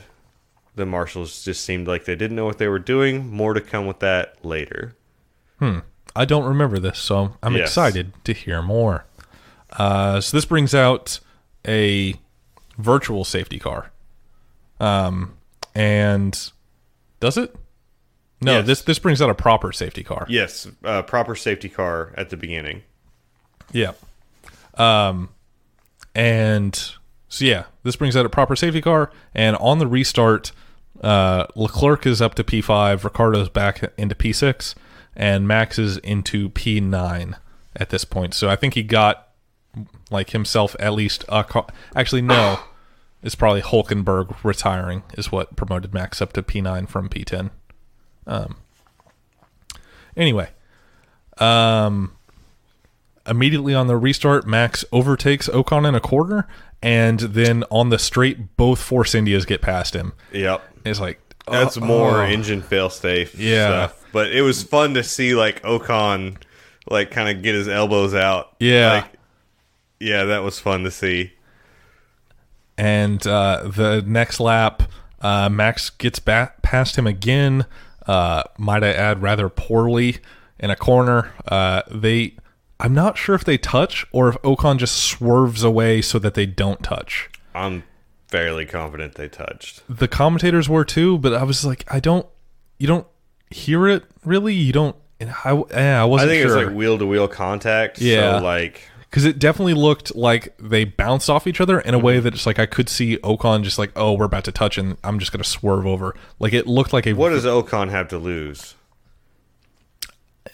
[SPEAKER 1] the marshals just seemed like they didn't know what they were doing. More to come with that later.
[SPEAKER 2] I don't remember this, so I'm excited to hear more. So this brings out a virtual safety car. And does it? No,
[SPEAKER 1] yes.
[SPEAKER 2] this brings out a proper safety car.
[SPEAKER 1] Yes, proper safety car at the beginning.
[SPEAKER 2] Yeah. And so yeah, this brings out a proper safety car, and on the restart, Leclerc is up to P5, Ricciardo's back into P6, and Max is into P9 at this point. So I think he got like himself at least a car. Actually, no. It's probably Hulkenberg retiring is what promoted Max up to P9 from P10. Anyway, immediately on the restart, Max overtakes Ocon in a corner, and then on the straight, both Force Indias get past him.
[SPEAKER 1] Yep.
[SPEAKER 2] It's like,
[SPEAKER 1] that's more engine fail-safe stuff. But it was fun to see like Ocon like kind of get his elbows out.
[SPEAKER 2] Yeah.
[SPEAKER 1] That was fun to see.
[SPEAKER 2] And the next lap, Max gets past him again. Might I add, rather poorly in a corner. I'm not sure if they touch or if Ocon just swerves away so that they don't touch.
[SPEAKER 1] I'm fairly confident they touched.
[SPEAKER 2] The commentators were too, but I was like, you don't hear it really. You don't. I wasn't sure.
[SPEAKER 1] I think it was like wheel to wheel contact.
[SPEAKER 2] Yeah,
[SPEAKER 1] so like.
[SPEAKER 2] Because it definitely looked like they bounced off each other in a way that just like I could see Ocon just like, oh, we're about to touch and I'm just going to swerve over. Like it looked like a...
[SPEAKER 1] What does Ocon have to lose?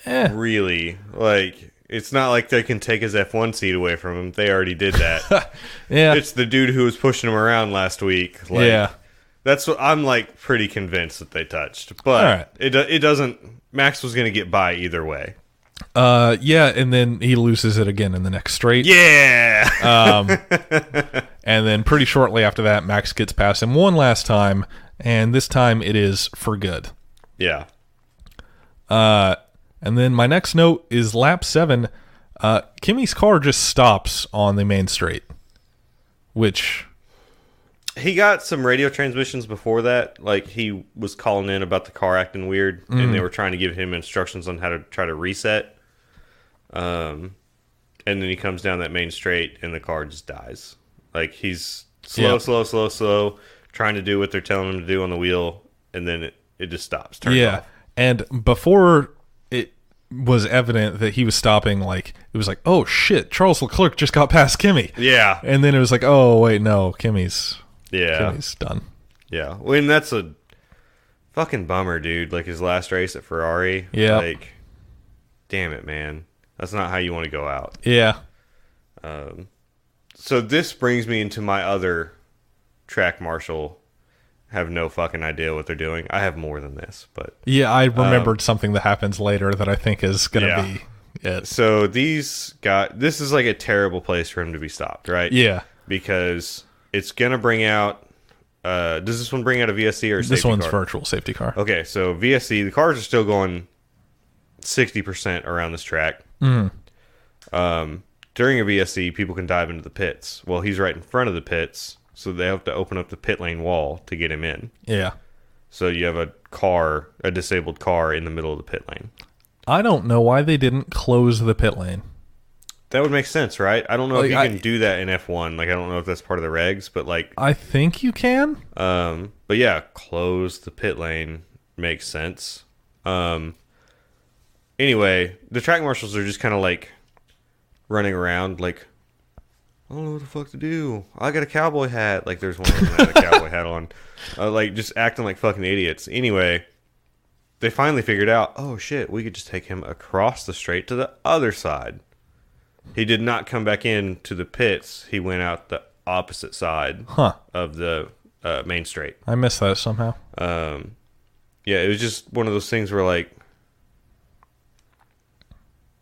[SPEAKER 1] Really? Like, it's not like they can take his F1 seat away from him. They already did that.
[SPEAKER 2] Yeah.
[SPEAKER 1] It's the dude who was pushing him around last week. Like,
[SPEAKER 2] yeah.
[SPEAKER 1] That's what I'm like pretty convinced that they touched. But it doesn't... Max was going to get by either way.
[SPEAKER 2] Yeah, and then he loses it again in the next straight.
[SPEAKER 1] Yeah.
[SPEAKER 2] And then pretty shortly after that, Max gets past him one last time, and this time it is for good.
[SPEAKER 1] Yeah.
[SPEAKER 2] And then my next note is lap 7. Kimi's car just stops on the main straight, which...
[SPEAKER 1] He got some radio transmissions before that. Like, he was calling in about the car acting weird, and they were trying to give him instructions on how to try to reset. And then he comes down that main straight, and the car just dies. Like, he's slow, trying to do what they're telling him to do on the wheel, and then it just stops. Turns off.
[SPEAKER 2] And before it was evident that he was stopping, like, it was like, oh, shit, Charles Leclerc just got past Kimi.
[SPEAKER 1] Yeah.
[SPEAKER 2] And then it was like, oh, wait, no, Kimi's done.
[SPEAKER 1] Yeah. When that's a fucking bummer, dude. Like his last race at Ferrari.
[SPEAKER 2] Yeah.
[SPEAKER 1] Like, damn it, man. That's not how you want to go out.
[SPEAKER 2] Yeah.
[SPEAKER 1] So this brings me into my other track marshal. Have no fucking idea what they're doing. I have more than this, but
[SPEAKER 2] Yeah, I remembered something that happens later that I think is going to be it.
[SPEAKER 1] So these guys, this is like a terrible place for him to be stopped, right?
[SPEAKER 2] Yeah.
[SPEAKER 1] Because it's going to bring out, does this one bring out a VSC or a safety
[SPEAKER 2] This one's
[SPEAKER 1] car?
[SPEAKER 2] virtual safety car.
[SPEAKER 1] Okay, so VSC, the cars are still going 60% around this track. During a VSC, people can dive into the pits. Well, he's right in front of the pits, so they have to open up the pit lane wall to get him in.
[SPEAKER 2] Yeah.
[SPEAKER 1] So you have a disabled car in the middle of the pit lane.
[SPEAKER 2] I don't know why they didn't close the pit lane.
[SPEAKER 1] That would make sense, right? I don't know if you
[SPEAKER 2] Like,
[SPEAKER 1] can do that in F1. Like, I don't know if that's part of the regs, but like,
[SPEAKER 2] I think you can.
[SPEAKER 1] but yeah, close the pit lane makes sense. Anyway, the track marshals are just kind of like running around, like, I don't know what the fuck to do. I got a cowboy hat. Like, there's one of them that had a cowboy hat on. Like, just acting like fucking idiots. Anyway, they finally figured out, oh shit, we could just take him across the straight to the other side. He did not come back into the pits. He went out the opposite side of the main straight.
[SPEAKER 2] I missed that somehow.
[SPEAKER 1] Yeah, it was just one of those things where, like,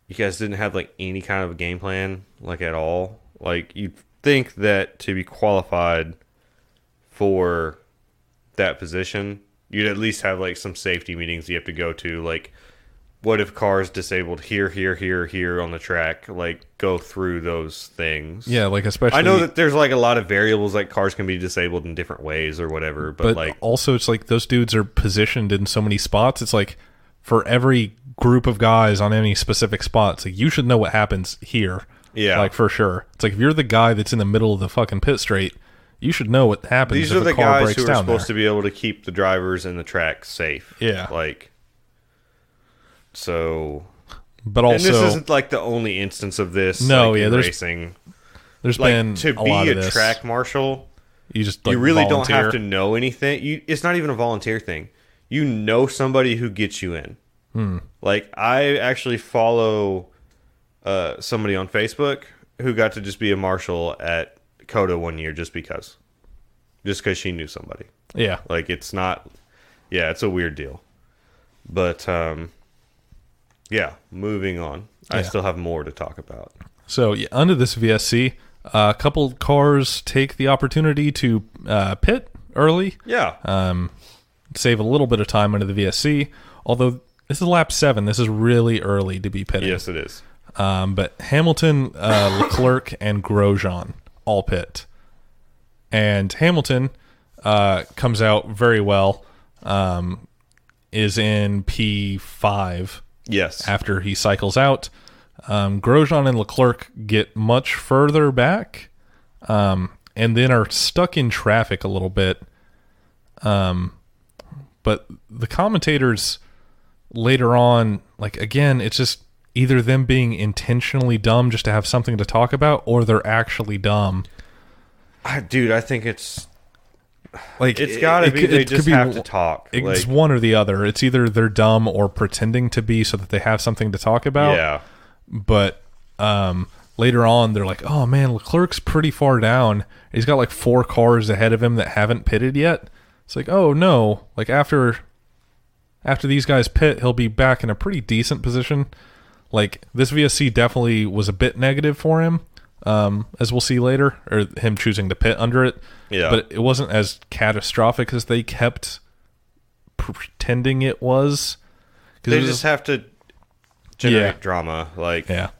[SPEAKER 1] you guys didn't have, like, any kind of a game plan, like, at all. Like, you'd think that to be qualified for that position, you'd at least have, like, some safety meetings you have to go to. Like, what if cars disabled here, here, here, here on the track? Like, go through those things.
[SPEAKER 2] Yeah, like, especially...
[SPEAKER 1] I know that there's, like, a lot of variables, like, cars can be disabled in different ways or whatever, but like...
[SPEAKER 2] also, it's like those dudes are positioned in so many spots. It's like, for every group of guys on any specific spot, it's like, you should know what happens here.
[SPEAKER 1] Yeah.
[SPEAKER 2] Like, for sure. It's like, if you're the guy that's in the middle of the fucking pit straight, you should know what happens.
[SPEAKER 1] These are the guys who are supposed to be able to keep the drivers and the track safe.
[SPEAKER 2] Yeah.
[SPEAKER 1] Like, so...
[SPEAKER 2] But also...
[SPEAKER 1] And this isn't, like, the only instance of this.
[SPEAKER 2] No,
[SPEAKER 1] like,
[SPEAKER 2] yeah,
[SPEAKER 1] in
[SPEAKER 2] there's...
[SPEAKER 1] racing.
[SPEAKER 2] There's
[SPEAKER 1] like,
[SPEAKER 2] been
[SPEAKER 1] to
[SPEAKER 2] a
[SPEAKER 1] be
[SPEAKER 2] lot of
[SPEAKER 1] a
[SPEAKER 2] this.
[SPEAKER 1] track marshal,
[SPEAKER 2] you just, like,
[SPEAKER 1] you really
[SPEAKER 2] volunteer.
[SPEAKER 1] don't have to know anything. It's not even a volunteer thing. You know somebody who gets you in. Like, I actually follow somebody on Facebook who got to just be a marshal at COTA one year just because she knew somebody.
[SPEAKER 2] Yeah.
[SPEAKER 1] Like, it's not... Yeah, it's a weird deal. But, yeah, moving on. I still have more to talk about.
[SPEAKER 2] So, yeah, under this VSC, a couple cars take the opportunity to pit early.
[SPEAKER 1] Yeah.
[SPEAKER 2] Save a little bit of time under the VSC. Although, this is lap 7. This is really early to be pitting.
[SPEAKER 1] Yes, it is.
[SPEAKER 2] But Hamilton, Leclerc, and Grosjean all pit. And Hamilton comes out very well. Is in P5.
[SPEAKER 1] Yes.
[SPEAKER 2] After he cycles out. Grosjean and Leclerc get much further back. And then are stuck in traffic a little bit. But the commentators later on, like, again, it's just either them being intentionally dumb just to have something to talk about, or they're actually dumb.
[SPEAKER 1] Dude, I think it's...
[SPEAKER 2] Like,
[SPEAKER 1] it's got to be they just have to talk.
[SPEAKER 2] It's
[SPEAKER 1] like,
[SPEAKER 2] one or the other. It's either they're dumb or pretending to be so that they have something to talk about.
[SPEAKER 1] Yeah.
[SPEAKER 2] But later on, they're like, oh, man, Leclerc's pretty far down. He's got like 4 cars ahead of him that haven't pitted yet. It's like, oh, no. Like, after these guys pit, he'll be back in a pretty decent position. Like, this VSC definitely was a bit negative for him, as we'll see later, or him choosing to pit under it.
[SPEAKER 1] Yeah.
[SPEAKER 2] But it wasn't as catastrophic as they kept pretending it was.
[SPEAKER 1] They just have to generate drama. Like,
[SPEAKER 2] yeah.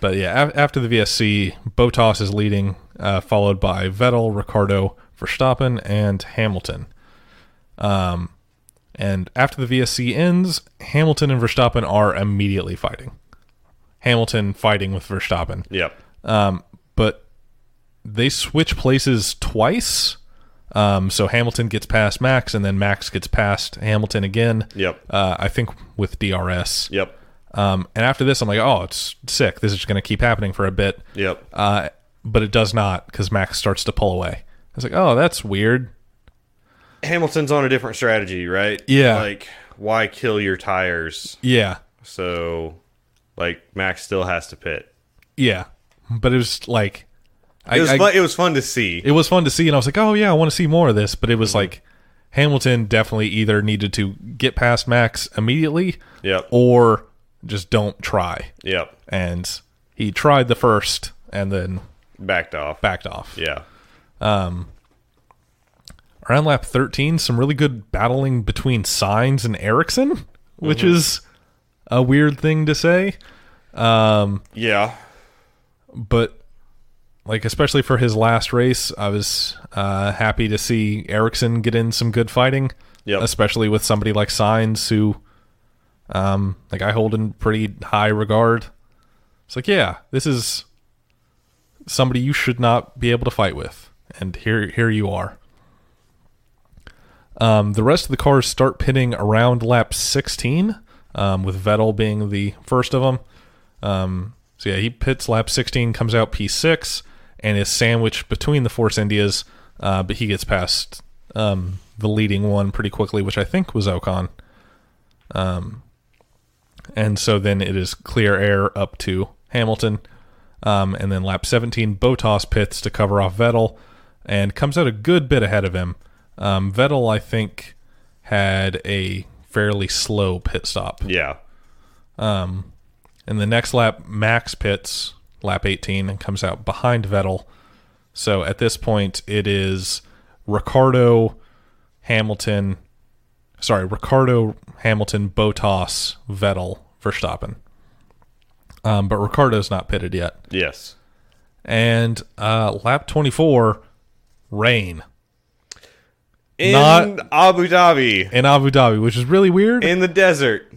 [SPEAKER 2] But yeah, after the VSC, Bottas is leading, followed by Vettel, Ricciardo, Verstappen, and Hamilton. And after the VSC ends, Hamilton and Verstappen are immediately fighting. Hamilton fighting with Verstappen.
[SPEAKER 1] Yep.
[SPEAKER 2] But they switch places twice. So Hamilton gets past Max, and then Max gets past Hamilton again.
[SPEAKER 1] Yep.
[SPEAKER 2] I think with DRS.
[SPEAKER 1] Yep.
[SPEAKER 2] And after this, I'm like, oh, it's sick. This is just going to keep happening for a bit.
[SPEAKER 1] Yep.
[SPEAKER 2] But it does not, because Max starts to pull away. I was like, oh, that's weird.
[SPEAKER 1] Hamilton's on a different strategy, right?
[SPEAKER 2] Yeah.
[SPEAKER 1] Like, why kill your tires?
[SPEAKER 2] Yeah.
[SPEAKER 1] So, like, Max still has to pit.
[SPEAKER 2] Yeah. But it was like,
[SPEAKER 1] It was fun to see.
[SPEAKER 2] It was fun to see, and I was like, oh yeah, I want to see more of this. But it was like Hamilton definitely either needed to get past Max immediately, or just don't try.
[SPEAKER 1] Yep.
[SPEAKER 2] And he tried the first, and then
[SPEAKER 1] backed off.
[SPEAKER 2] Yeah. Around lap 13, some really good battling between Sainz and Ericsson, which is a weird thing to say.
[SPEAKER 1] Yeah.
[SPEAKER 2] But, like, especially for his last race, I was happy to see Ericsson get in some good fighting.
[SPEAKER 1] Yep.
[SPEAKER 2] Especially with somebody like Sainz, who like I hold in pretty high regard. It's like, yeah, this is somebody you should not be able to fight with. And here you are. The rest of the cars start pitting around lap 16, with Vettel being the first of them. So yeah, he pits lap 16, comes out P6, and is sandwiched between the Force Indias, but he gets past the leading one pretty quickly, which I think was Ocon. And so then it is clear air up to Hamilton. And then lap 17, Bottas pits to cover off Vettel and comes out a good bit ahead of him. Vettel, I think, had a fairly slow pit stop.
[SPEAKER 1] Yeah.
[SPEAKER 2] In the next lap, Max pits, lap 18, and comes out behind Vettel. So at this point, it is Ricardo, Hamilton, Bottas, Vettel, Verstappen. But Ricardo's not pitted yet.
[SPEAKER 1] Yes.
[SPEAKER 2] And lap 24, rain.
[SPEAKER 1] In Abu Dhabi,
[SPEAKER 2] which is really weird.
[SPEAKER 1] In the desert.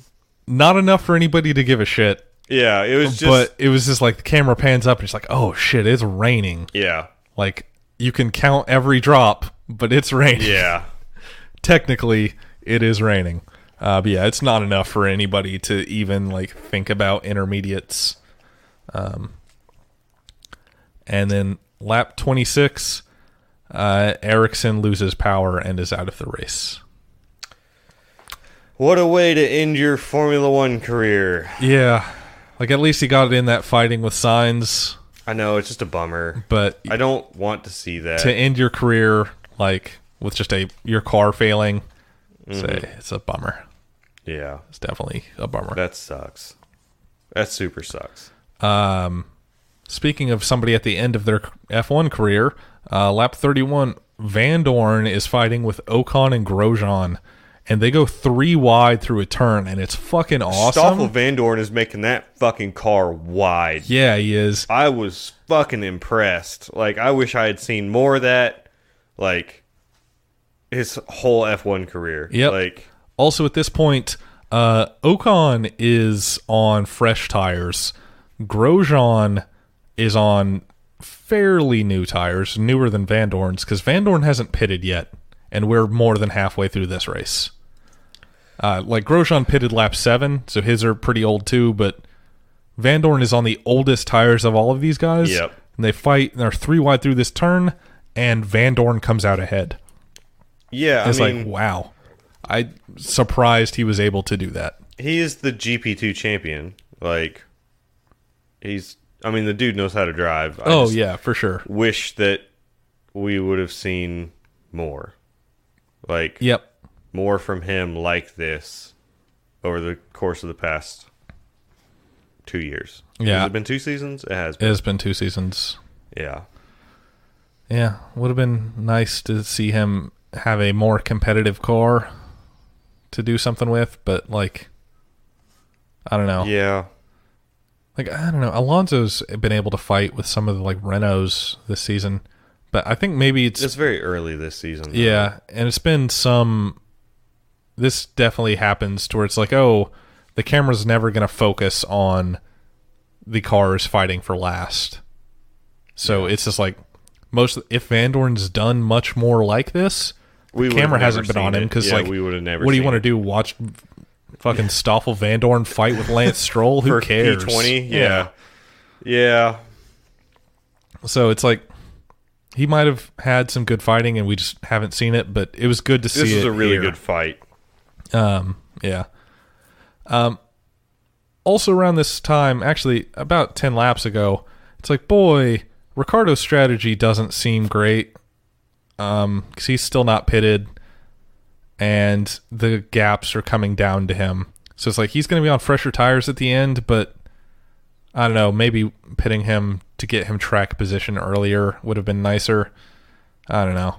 [SPEAKER 2] Not enough for anybody to give a shit.
[SPEAKER 1] Yeah, it was just...
[SPEAKER 2] But it was just like the camera pans up and it's like, oh shit, it's raining.
[SPEAKER 1] Yeah.
[SPEAKER 2] Like, you can count every drop, but it's raining.
[SPEAKER 1] Yeah.
[SPEAKER 2] Technically, it is raining. But yeah, it's not enough for anybody to even like think about intermediates. And then lap 26, Ericsson loses power and is out of the race.
[SPEAKER 1] What a way to end your Formula One career.
[SPEAKER 2] Yeah. Like, at least he got it in that fighting with Sainz.
[SPEAKER 1] I know, it's just a bummer.
[SPEAKER 2] But
[SPEAKER 1] I don't want to see that.
[SPEAKER 2] To end your career, like, with just your car failing, it's a bummer.
[SPEAKER 1] Yeah.
[SPEAKER 2] It's definitely a bummer.
[SPEAKER 1] That sucks. That super sucks.
[SPEAKER 2] Speaking of somebody at the end of their F1 career, lap 31, Van Dorn is fighting with Ocon and Grosjean. And they go 3 wide through a turn, and it's fucking awesome.
[SPEAKER 1] Stoffel Van Dorn is making that fucking car wide.
[SPEAKER 2] Yeah, he is.
[SPEAKER 1] I was fucking impressed. Like, I wish I had seen more of that. Like, his whole F1 career.
[SPEAKER 2] Yep.
[SPEAKER 1] Like,
[SPEAKER 2] also, at this point, Ocon is on fresh tires. Grosjean is on fairly new tires, newer than Van Dorn's, because Van Dorn hasn't pitted yet, and we're more than halfway through this race. Like, Grosjean pitted lap 7, so his are pretty old too, but Van Dorn is on the oldest tires of all of these guys.
[SPEAKER 1] Yep.
[SPEAKER 2] And they fight, and they're 3 wide through this turn, and Van Dorn comes out ahead.
[SPEAKER 1] Yeah,
[SPEAKER 2] it's like, wow. I'm surprised he was able to do that.
[SPEAKER 1] He is the GP2 champion. Like, the dude knows how to drive.
[SPEAKER 2] Yeah, for sure.
[SPEAKER 1] Wish that we would have seen more. Like,
[SPEAKER 2] yep.
[SPEAKER 1] More from him like this over the course of the past 2 years.
[SPEAKER 2] Yeah.
[SPEAKER 1] Has it been 2 seasons? It has been.
[SPEAKER 2] It has been 2 seasons.
[SPEAKER 1] Yeah.
[SPEAKER 2] Yeah. Would have been nice to see him have a more competitive car to do something with, but, like, I don't know.
[SPEAKER 1] Yeah.
[SPEAKER 2] Like, I don't know. Alonso's been able to fight with some of the, like, Renaults this season, but I think maybe it's
[SPEAKER 1] very early this season. Though.
[SPEAKER 2] Yeah, and it's been some... This definitely happens to where it's like, oh, the camera's never going to focus on the cars fighting for last. So it's just like, if Van Dorn's done much more like this, the camera hasn't been on him because, like,
[SPEAKER 1] we would have never.
[SPEAKER 2] What do you want to do? Watch fucking Stoffel Van Dorn fight with Lance Stroll? Who cares?
[SPEAKER 1] P20? Yeah.
[SPEAKER 2] So it's like, he might have had some good fighting and we just haven't seen it, but it was good to see it.
[SPEAKER 1] This is a really
[SPEAKER 2] here.
[SPEAKER 1] good fight.
[SPEAKER 2] Yeah. Also around this time, actually about 10 laps ago, it's like, boy, Ricardo's strategy doesn't seem great because he's still not pitted, and the gaps are coming down to him. So it's like he's going to be on fresher tires at the end, but I don't know, maybe pitting him to get him track position earlier would have been nicer. I don't know.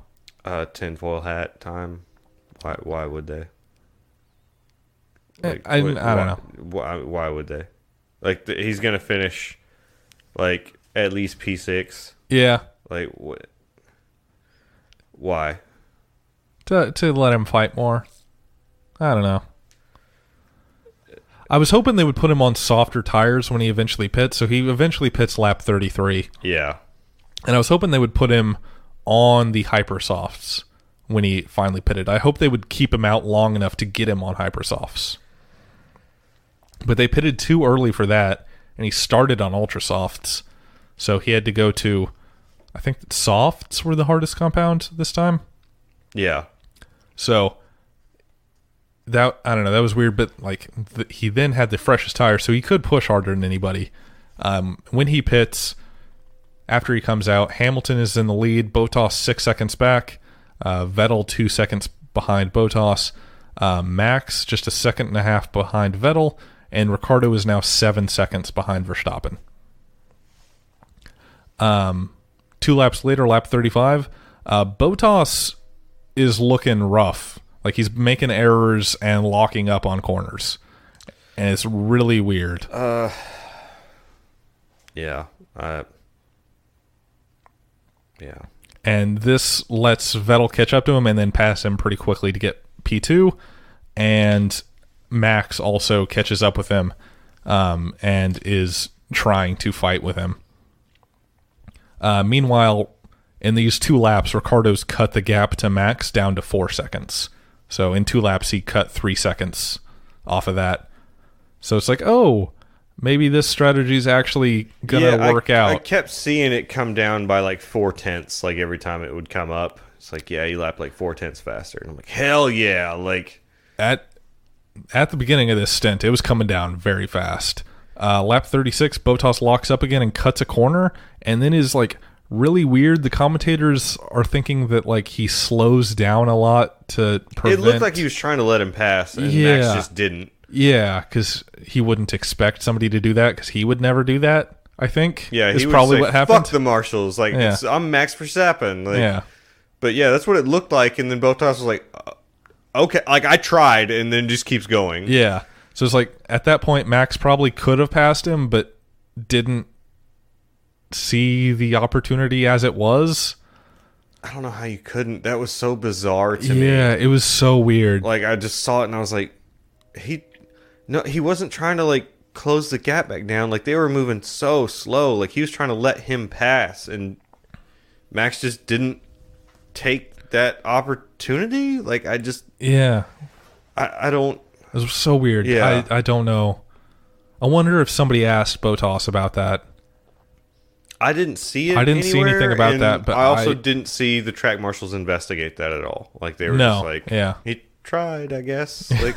[SPEAKER 1] Tinfoil hat time. Why would they?
[SPEAKER 2] I don't know.
[SPEAKER 1] Why would they? Like he's gonna finish like at least P6.
[SPEAKER 2] Yeah.
[SPEAKER 1] Like what? Why?
[SPEAKER 2] To let him fight more. I don't know. I was hoping they would put him on softer tires when he eventually pits. So he eventually pits lap 33.
[SPEAKER 1] Yeah.
[SPEAKER 2] And I was hoping they would put him on the hypersofts when he finally pitted. I hope they would keep him out long enough to get him on hypersofts. But they pitted too early for that, and he started on ultra softs. So he had to go to, I think softs were the hardest compound this time.
[SPEAKER 1] Yeah.
[SPEAKER 2] So that, I don't know, that was weird, but like he then had the freshest tire, so he could push harder than anybody. When he pits, after he comes out, Hamilton is in the lead, Bottas 6 seconds back, Vettel 2 seconds behind Bottas, Max just a second and a half behind Vettel, and Ricciardo is now 7 seconds behind Verstappen. 2 laps later, lap 35, Bottas is looking rough. Like he's making errors and locking up on corners. And it's really weird.
[SPEAKER 1] Yeah. Yeah.
[SPEAKER 2] And this lets Vettel catch up to him and then pass him pretty quickly to get P2. And Max also catches up with him and is trying to fight with him. Meanwhile, in these 2 laps, Ricciardo's cut the gap to Max down to 4 seconds. So in 2 laps, he cut 3 seconds off of that. So it's like, oh, maybe this strategy is actually going to work out.
[SPEAKER 1] I kept seeing it come down by like 4/10, like every time it would come up. It's like, yeah, you lapped like 4/10 faster. And I'm like, hell yeah. Like
[SPEAKER 2] at the beginning of this stint, it was coming down very fast. Lap 36, Bottas locks up again and cuts a corner, and then is like really weird. The commentators are thinking that like he slows down a lot to prevent.
[SPEAKER 1] It looked like he was trying to let him pass, and Max just didn't.
[SPEAKER 2] Yeah, because he wouldn't expect somebody to do that, because he would never do that, I think.
[SPEAKER 1] Yeah,
[SPEAKER 2] is
[SPEAKER 1] he was
[SPEAKER 2] probably
[SPEAKER 1] like,
[SPEAKER 2] what happened.
[SPEAKER 1] Fuck the marshals. Like, I'm Max Verstappen. Like,
[SPEAKER 2] yeah.
[SPEAKER 1] But yeah, that's what it looked like, and then Bottas was like, okay, like I tried, and then just keeps going.
[SPEAKER 2] Yeah. So it's like, at that point, Max probably could have passed him, but didn't see the opportunity as it was.
[SPEAKER 1] I don't know how you couldn't. That was so bizarre to me.
[SPEAKER 2] Yeah, it was so weird.
[SPEAKER 1] Like, I just saw it, and I was like, he wasn't trying to, like, close the gap back down. Like, they were moving so slow. Like, he was trying to let him pass, and Max just didn't take that opportunity. Like, I just...
[SPEAKER 2] Yeah.
[SPEAKER 1] I don't...
[SPEAKER 2] It was so weird.
[SPEAKER 1] Yeah.
[SPEAKER 2] I don't know. I wonder if somebody asked Bottas about that.
[SPEAKER 1] I didn't see it.
[SPEAKER 2] I didn't see anything about that, but
[SPEAKER 1] I also didn't see the track marshals investigate that at all. Like they were just like,
[SPEAKER 2] yeah,
[SPEAKER 1] he tried, I guess. Like,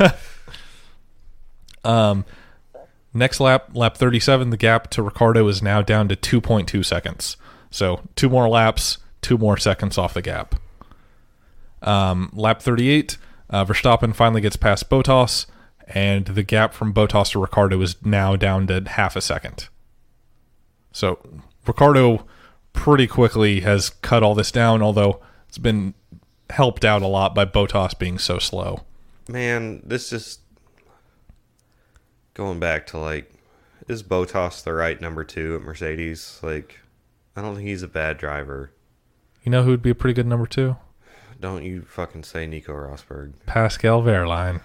[SPEAKER 2] next lap 37, the gap to Ricciardo is now down to 2.2 seconds. So 2 more laps, 2 more seconds off the gap. Lap 38, Verstappen finally gets past Bottas, and the gap from Bottas to Ricciardo is now down to half a second. So Ricciardo pretty quickly has cut all this down, although it's been helped out a lot by Bottas being so slow.
[SPEAKER 1] Man, this just going back to like, is Bottas the right number 2 at Mercedes? Like, I don't think he's a bad driver.
[SPEAKER 2] You know who would be a pretty good number 2?
[SPEAKER 1] Don't you fucking say Nico Rosberg.
[SPEAKER 2] Pascal Wehrlein.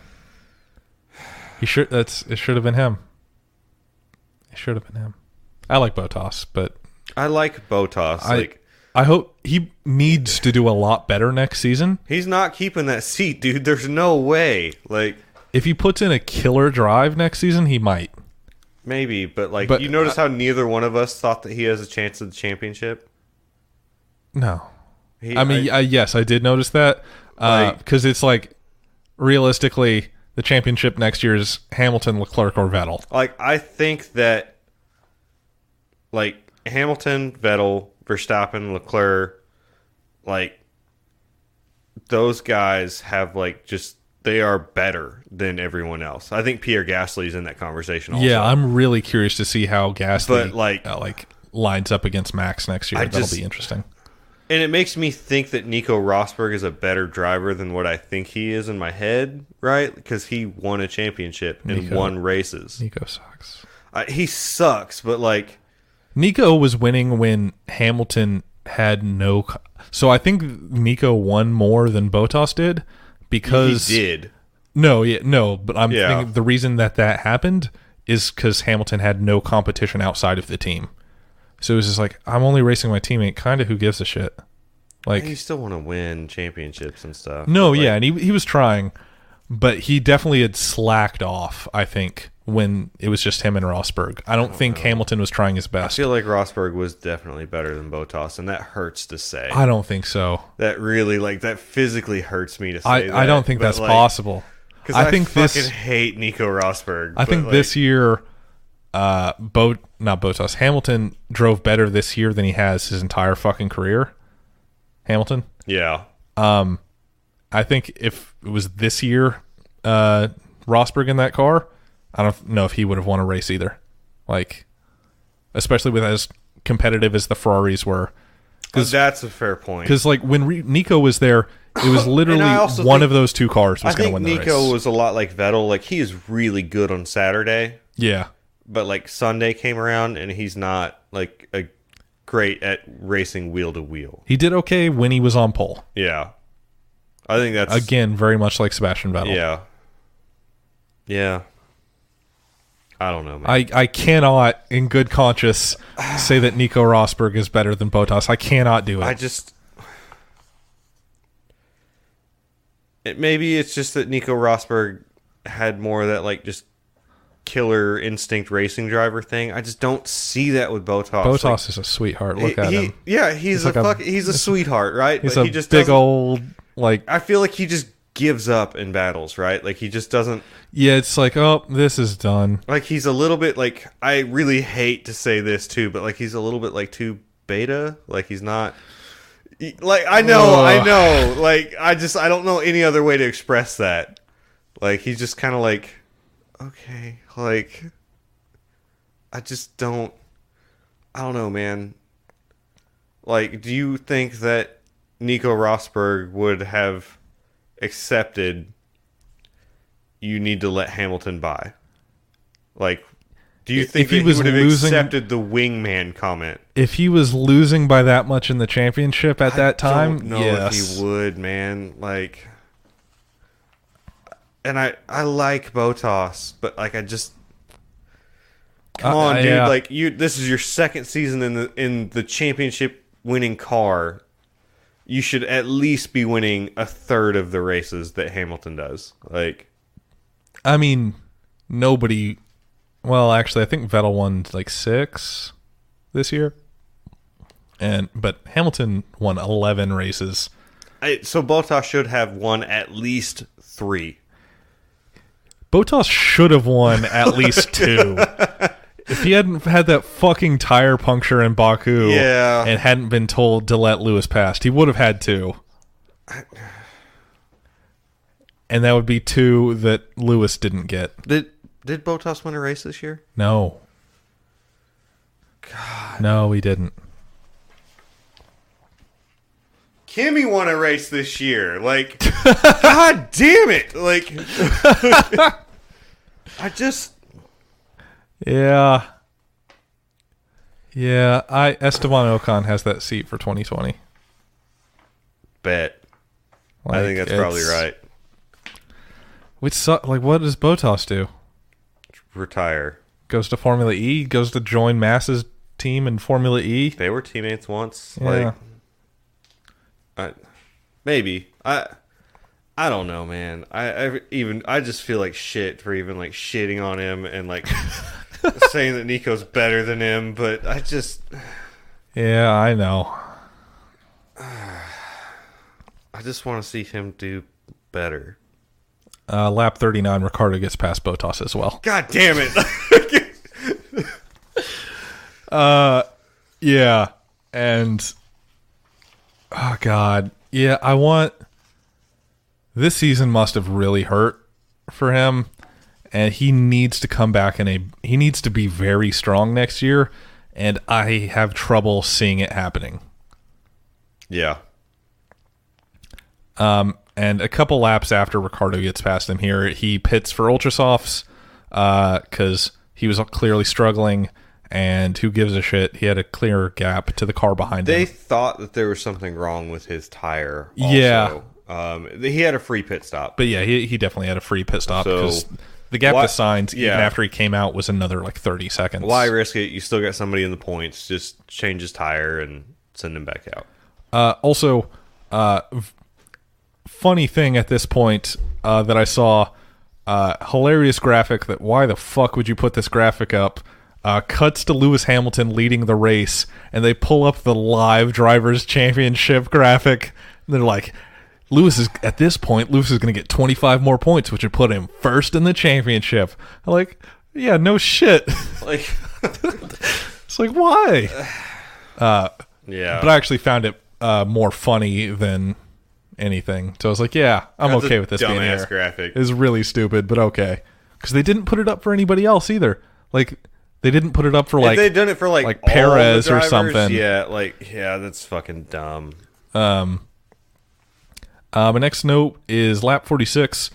[SPEAKER 2] It should have been him. It should have been him. I like Bottas, but
[SPEAKER 1] I like Bottas.
[SPEAKER 2] I hope he needs to do a lot better next season.
[SPEAKER 1] He's not keeping that seat, dude. There's no way. Like,
[SPEAKER 2] if he puts in a killer drive next season, he might.
[SPEAKER 1] Maybe, but you notice how neither one of us thought that he has a chance at the championship?
[SPEAKER 2] No. Yes, I did notice that. Because it's like, realistically, the championship next year is Hamilton, Leclerc, or Vettel.
[SPEAKER 1] Like, I think that, like, Hamilton, Vettel, Verstappen, Leclerc, like those guys have like just they are better than everyone else. I think Pierre Gasly's in that conversation also.
[SPEAKER 2] Yeah, I'm really curious to see how Gasly
[SPEAKER 1] but,
[SPEAKER 2] lines up against Max next year. That'll be interesting.
[SPEAKER 1] And it makes me think that Nico Rosberg is a better driver than what I think he is in my head, right? Because he won a championship and won races.
[SPEAKER 2] Nico sucks.
[SPEAKER 1] He sucks, but like...
[SPEAKER 2] Nico was winning when Hamilton had no... So I think Nico won more than Bottas did because...
[SPEAKER 1] He did.
[SPEAKER 2] No, but I'm thinking the reason that happened is because Hamilton had no competition outside of the team. So it was just like, I'm only racing my teammate. Kind of who gives a shit? Like,
[SPEAKER 1] you still want to win championships and stuff.
[SPEAKER 2] No, yeah, and he was trying, but he definitely had slacked off, I think, when it was just him and Rosberg. I don't think Hamilton was trying his best.
[SPEAKER 1] I feel like Rosberg was definitely better than Bottas, and that hurts to say.
[SPEAKER 2] I don't think so.
[SPEAKER 1] That really, that physically hurts me to say that.
[SPEAKER 2] I don't think that's possible.
[SPEAKER 1] Because I fucking hate Nico Rosberg.
[SPEAKER 2] I think this year... not Bottas. Hamilton drove better this year than he has his entire fucking career. Hamilton.
[SPEAKER 1] Yeah.
[SPEAKER 2] I think if it was this year, Rosberg in that car, I don't know if he would have won a race either. Like, especially with as competitive as the Ferraris were.
[SPEAKER 1] That's a fair point.
[SPEAKER 2] Because like when Nico was there, it was literally one of those two cars was going to win the race.
[SPEAKER 1] Nico was a lot like Vettel. Like he is really good on Saturday.
[SPEAKER 2] Yeah.
[SPEAKER 1] But like Sunday came around and he's not like great at racing wheel to wheel.
[SPEAKER 2] He did okay when he was on pole.
[SPEAKER 1] Yeah. I think that's
[SPEAKER 2] again very much like Sebastian Vettel.
[SPEAKER 1] Yeah. Yeah. I don't know, man.
[SPEAKER 2] I cannot in good conscience say that Nico Rosberg is better than Bottas. I cannot do it.
[SPEAKER 1] Maybe it's just that Nico Rosberg had more of that like just killer instinct racing driver thing. I just don't see that with Bottas.
[SPEAKER 2] Bottas is a sweetheart. Look at him.
[SPEAKER 1] Yeah, he's a sweetheart, right?
[SPEAKER 2] He's he just big old like.
[SPEAKER 1] I feel like he just gives up in battles, right? Like he just doesn't.
[SPEAKER 2] Yeah, it's like, oh, this is done.
[SPEAKER 1] Like he's a little bit like, I really hate to say this too, but like he's a little bit like too beta. Like he's not. Like I know. Like I don't know any other way to express that. Like he's just kind of like. Okay, like, I don't know, man. Like, do you think that Nico Rosberg would have accepted you need to let Hamilton by? Like, do you think he would have accepted the wingman comment?
[SPEAKER 2] If he was losing by that much in the championship at that time,
[SPEAKER 1] I don't know if he would, man. Like... And I like Bottas, but like I just come on, dude. Yeah. Like this is your second season in the championship winning car. You should at least be winning a third of the races that Hamilton does. Like,
[SPEAKER 2] I mean, nobody. Well, actually, I think Vettel won like 6 this year, but Hamilton won 11 races.
[SPEAKER 1] So Bottas should have won at least 3.
[SPEAKER 2] Bottas should have won at least 2. If he hadn't had that fucking tire puncture in Baku and hadn't been told to let Lewis pass, he would have had 2. And that would be 2 that Lewis didn't get.
[SPEAKER 1] Did Bottas win a race this year?
[SPEAKER 2] No.
[SPEAKER 1] God.
[SPEAKER 2] No, he didn't.
[SPEAKER 1] Kimi won a race this year. Like, God damn it. Like, I just...
[SPEAKER 2] Yeah. Yeah, Esteban Ocon has that seat for 2020.
[SPEAKER 1] Bet. I think that's probably right.
[SPEAKER 2] Like, what does Bottas do?
[SPEAKER 1] Retire.
[SPEAKER 2] Goes to Formula E? Goes to join Mass's team in Formula E?
[SPEAKER 1] They were teammates once.
[SPEAKER 2] Yeah.
[SPEAKER 1] Maybe. I don't know, man. I just feel like shit for even like shitting on him and like saying that Nico's better than him, but I just...
[SPEAKER 2] Yeah, I know.
[SPEAKER 1] I just want to see him do better.
[SPEAKER 2] Lap 39, Ricciardo gets past Bottas as well.
[SPEAKER 1] God damn it.
[SPEAKER 2] Yeah. And oh god, yeah, this season must have really hurt for him, and he needs to come back he needs to be very strong next year, and I have trouble seeing it happening.
[SPEAKER 1] Yeah.
[SPEAKER 2] And a couple laps after Ricciardo gets past him here, he pits for Ultrasofts because he was clearly struggling, and who gives a shit? He had a clear gap to the car behind him.
[SPEAKER 1] They thought that there was something wrong with his tire also.
[SPEAKER 2] Yeah.
[SPEAKER 1] He had a free pit stop.
[SPEAKER 2] But yeah, he definitely had a free pit stop
[SPEAKER 1] So,
[SPEAKER 2] because the gap to Sainz, even
[SPEAKER 1] yeah.
[SPEAKER 2] after he came out, was another like 30 seconds.
[SPEAKER 1] Why risk it? You still got somebody in the points. Just change his tire and send him back out.
[SPEAKER 2] Also, funny thing at this point that I saw, hilarious graphic that why the fuck would you put this graphic up? Cuts to Lewis Hamilton leading the race, and they pull up the live Drivers' Championship graphic. And they're like, Lewis is going to get 25 more points, which would put him first in the championship. I'm like, yeah, no shit.
[SPEAKER 1] Like,
[SPEAKER 2] it's like, why?
[SPEAKER 1] yeah.
[SPEAKER 2] But I actually found it more funny than anything. So I was like, yeah, I'm
[SPEAKER 1] That's
[SPEAKER 2] okay
[SPEAKER 1] a
[SPEAKER 2] with this being
[SPEAKER 1] dumbass
[SPEAKER 2] here.
[SPEAKER 1] graphic.
[SPEAKER 2] It's really stupid, but okay. Because they didn't put it up for anybody else either. Like, they didn't put it up for,
[SPEAKER 1] If
[SPEAKER 2] like,
[SPEAKER 1] they'd done it for, like all
[SPEAKER 2] Perez
[SPEAKER 1] the drivers,
[SPEAKER 2] or something.
[SPEAKER 1] Yeah, that's fucking dumb.
[SPEAKER 2] My next note is lap 46.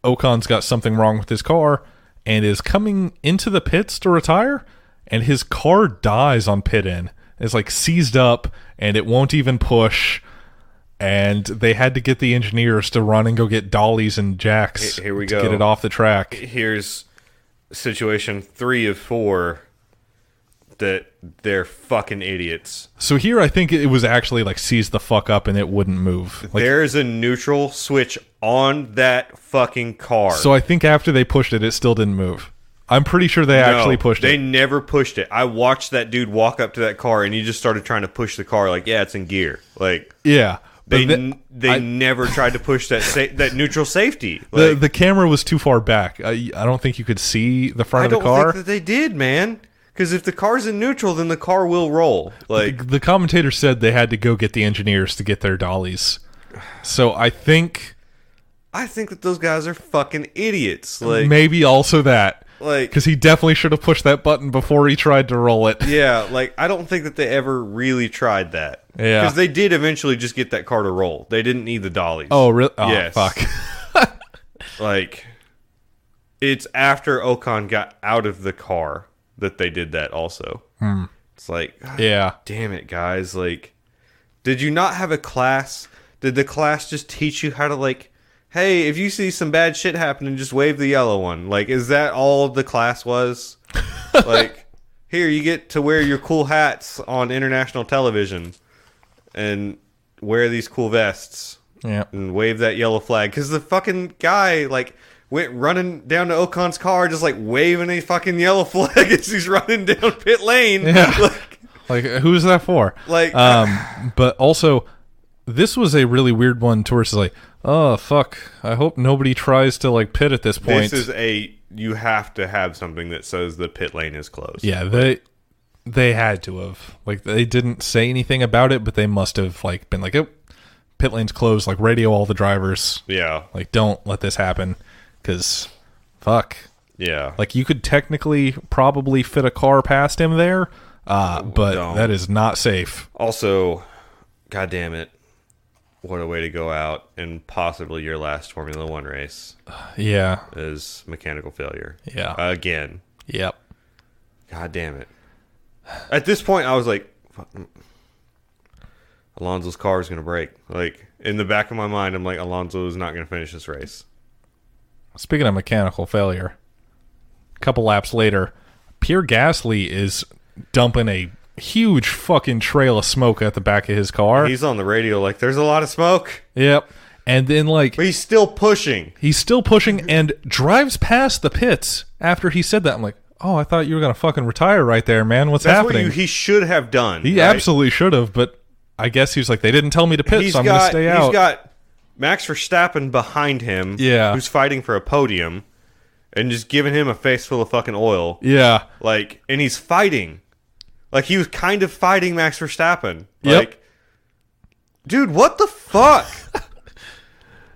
[SPEAKER 2] Ocon's got something wrong with his car and is coming into the pits to retire, and his car dies on pit in. It's like seized up, and it won't even push. And they had to get the engineers to run and go get dollies and jacks
[SPEAKER 1] Here we
[SPEAKER 2] to
[SPEAKER 1] go.
[SPEAKER 2] get it off the track.
[SPEAKER 1] Here's situation 3 of 4 that they're fucking idiots.
[SPEAKER 2] So here I think it was actually like seized the fuck up and it wouldn't move. Like,
[SPEAKER 1] There's a neutral switch on that fucking car.
[SPEAKER 2] so I think after they pushed it, it still didn't move. I'm pretty sure they actually pushed
[SPEAKER 1] They
[SPEAKER 2] it.
[SPEAKER 1] never pushed it. I watched that dude walk up to that car and he just started trying to push the car like, yeah, it's in gear. Like,
[SPEAKER 2] Yeah.
[SPEAKER 1] they
[SPEAKER 2] but
[SPEAKER 1] never tried to push that neutral safety. Like,
[SPEAKER 2] the camera was too far back. I don't think you could see the front
[SPEAKER 1] I
[SPEAKER 2] of the
[SPEAKER 1] don't
[SPEAKER 2] car.
[SPEAKER 1] think that they did, man. Because if the car's in neutral, then the car will roll. Like,
[SPEAKER 2] The commentator said they had to go get the engineers to get their dollies. So I think
[SPEAKER 1] that those guys are fucking idiots. Like,
[SPEAKER 2] maybe also that.
[SPEAKER 1] like,
[SPEAKER 2] Because he definitely should have pushed that button before he tried to roll it.
[SPEAKER 1] yeah, like, I don't think that they ever really tried that.
[SPEAKER 2] Yeah.
[SPEAKER 1] Because they did eventually just get that car to roll. They didn't need the dollies.
[SPEAKER 2] Oh, really? Oh,
[SPEAKER 1] Yes.
[SPEAKER 2] fuck.
[SPEAKER 1] Like, it's after Ocon got out of the car that they did that also. It's like, God
[SPEAKER 2] Yeah.
[SPEAKER 1] damn it, guys. Like, did you not have a class? Did the class just teach you how to, like, hey, if you see some bad shit happening, just wave the yellow one? Like, is that all the class was? Like, here, you get to wear your cool hats on international television and wear these cool vests
[SPEAKER 2] Yeah.
[SPEAKER 1] and wave that yellow flag. Because the fucking guy, like, went running down to Ocon's car just, like, waving a fucking yellow flag as he's running down pit lane.
[SPEAKER 2] Yeah. Like, who's that for?
[SPEAKER 1] Like,
[SPEAKER 2] But also, this was a really weird one towards like, oh, fuck. I hope nobody tries to, like, pit at this point.
[SPEAKER 1] this is you have to have something that says the pit lane is closed.
[SPEAKER 2] Yeah, they had to have. Like, they didn't say anything about it, but they must have, like, been like, oh, pit lane's closed. Like, radio all the drivers.
[SPEAKER 1] Yeah.
[SPEAKER 2] Like, don't let this happen. Because, fuck.
[SPEAKER 1] Yeah.
[SPEAKER 2] Like, you could technically probably fit a car past him there, but
[SPEAKER 1] don't.
[SPEAKER 2] that is not safe.
[SPEAKER 1] Also, God damn it. What a way to go out and possibly your last Formula One race
[SPEAKER 2] Yeah.
[SPEAKER 1] is mechanical failure.
[SPEAKER 2] Yeah.
[SPEAKER 1] Again.
[SPEAKER 2] Yep.
[SPEAKER 1] God damn it. At this point, I was like, fuck, Alonso's car is going to break. Like, in the back of my mind, I'm like, Alonso is not going to finish this race.
[SPEAKER 2] Speaking of mechanical failure, a couple laps later, Pierre Gasly is dumping a huge fucking trail of smoke at the back of his car.
[SPEAKER 1] He's on the radio like, there's a lot of smoke.
[SPEAKER 2] Yep. And then, like,
[SPEAKER 1] But he's still pushing.
[SPEAKER 2] he's still pushing and drives past the pits after he said that. I'm like, oh, I thought you were going to fucking retire right there, man. What's
[SPEAKER 1] That's
[SPEAKER 2] happening?
[SPEAKER 1] what he should have done.
[SPEAKER 2] He
[SPEAKER 1] right?
[SPEAKER 2] absolutely should have, but I guess he was like, they didn't tell me to pit, so I'm going to stay out.
[SPEAKER 1] He's got Max Verstappen behind him,
[SPEAKER 2] Yeah.
[SPEAKER 1] who's fighting for a podium, and just giving him a face full of fucking oil.
[SPEAKER 2] Yeah.
[SPEAKER 1] Like, and he's fighting Like, he was kind of fighting Max Verstappen.
[SPEAKER 2] Yep.
[SPEAKER 1] Like, dude, what the fuck?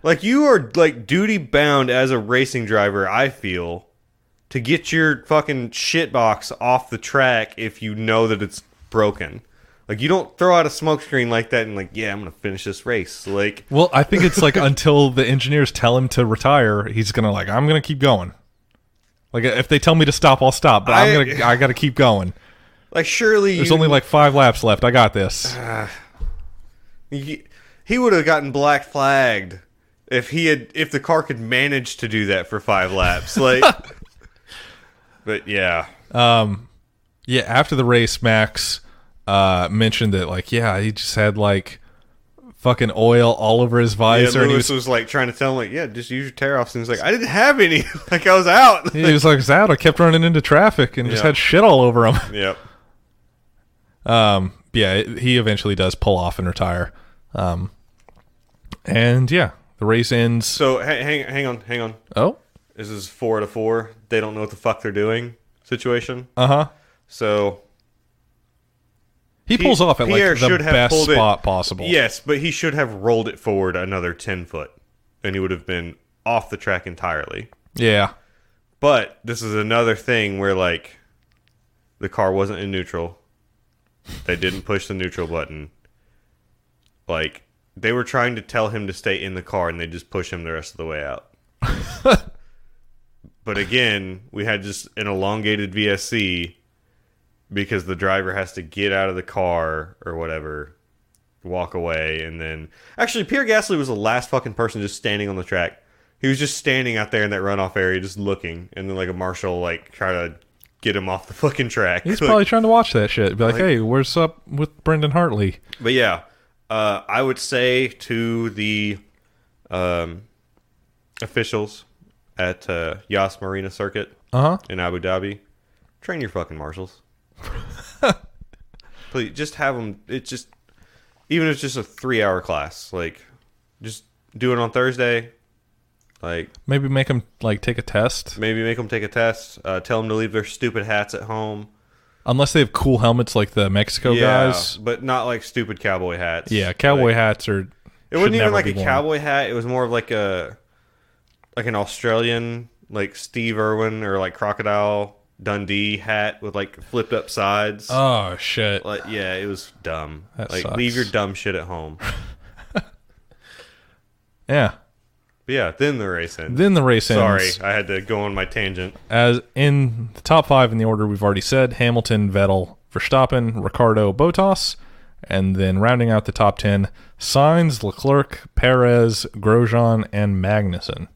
[SPEAKER 1] Like, you are, like, duty-bound as a racing driver, I feel, to get your fucking shitbox off the track if you know that it's broken. Like, you don't throw out a smoke screen like that and, like, yeah, I'm going to finish this race. Like,
[SPEAKER 2] well, I think it's, like, until the engineers tell him to retire, he's going to, like, I'm going to keep going. Like, if they tell me to stop, I'll stop, but I got to keep going.
[SPEAKER 1] Like, surely
[SPEAKER 2] there's only, like, 5 laps left. I got this.
[SPEAKER 1] He would have gotten black flagged if the car could manage to do that for 5 laps. Like, but yeah.
[SPEAKER 2] Yeah, after the race, Max mentioned that, like, yeah, he just had, like, fucking oil all over his visor.
[SPEAKER 1] Yeah,
[SPEAKER 2] and
[SPEAKER 1] Lewis was like trying to tell him, like, yeah, just use your tear-offs. And he's like, I didn't have any. Like, I was out.
[SPEAKER 2] He was like, I was out. I kept running into traffic and just had shit all over him.
[SPEAKER 1] Yep.
[SPEAKER 2] Yeah, he eventually does pull off and retire. And yeah, the race ends.
[SPEAKER 1] So hang on.
[SPEAKER 2] Oh,
[SPEAKER 1] this is 4 out of 4. They don't know what the fuck they're doing situation. So
[SPEAKER 2] he pulls off at
[SPEAKER 1] Pierre
[SPEAKER 2] like the best spot possible.
[SPEAKER 1] Yes, but he should have rolled it forward another 10 foot, and he would have been off the track entirely.
[SPEAKER 2] Yeah,
[SPEAKER 1] but this is another thing where, like, the car wasn't in neutral. They didn't push the neutral button. Like, they were trying to tell him to stay in the car, and they just push him the rest of the way out. But again, we had just an elongated VSC because the driver has to get out of the car or whatever, walk away, and then... Actually, Pierre Gasly was the last fucking person just standing on the track. He was just standing out there in that runoff area just looking, and then, like, a marshal, like, try to get him off the fucking track.
[SPEAKER 2] He's probably trying to watch that shit. Be like, hey, where's up with Brendan Hartley?
[SPEAKER 1] But yeah, I would say to the officials at Yas Marina Circuit in Abu Dhabi, train your fucking marshals. Please, just have them. It's just, even if it's just a 3-hour class, like, just do it on Thursday. Like,
[SPEAKER 2] maybe make them like take a test.
[SPEAKER 1] Maybe make them take a test. Tell them to leave their stupid hats at home.
[SPEAKER 2] Unless they have cool helmets like the Mexico guys.
[SPEAKER 1] But not like stupid cowboy hats.
[SPEAKER 2] Yeah, cowboy hats are...
[SPEAKER 1] It wasn't even like a cowboy hat. It was more of like an Australian, like Steve Irwin or like Crocodile Dundee hat with like flipped up sides.
[SPEAKER 2] Oh, shit.
[SPEAKER 1] Like, yeah, it was dumb.
[SPEAKER 2] That
[SPEAKER 1] like,
[SPEAKER 2] sucks.
[SPEAKER 1] leave your dumb shit at home.
[SPEAKER 2] Yeah.
[SPEAKER 1] But yeah, then the race ends.
[SPEAKER 2] Sorry,
[SPEAKER 1] I had to go on my tangent.
[SPEAKER 2] As in the top 5 in the order we've already said, Hamilton, Vettel, Verstappen, Ricciardo, Bottas, and then rounding out the top 10, Sainz, Leclerc, Perez, Grosjean, and Magnussen.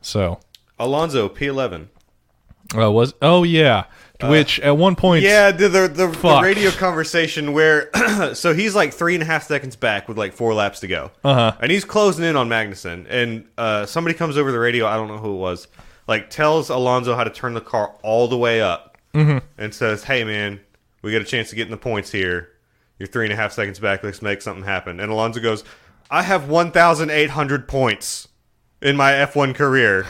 [SPEAKER 2] So
[SPEAKER 1] Alonso, P11.
[SPEAKER 2] Yeah. Which at one point...
[SPEAKER 1] Yeah, the radio conversation where... so he's like 3.5 seconds back with like 4 laps to go. And he's closing in on Magnussen. And somebody comes over the radio, I don't know who it was, like tells Alonso how to turn the car all the way up. And says, hey man, we got a chance to get in the points here. You're 3.5 seconds back, let's make something happen. And Alonso goes, I have 1,800 points in my F1 career.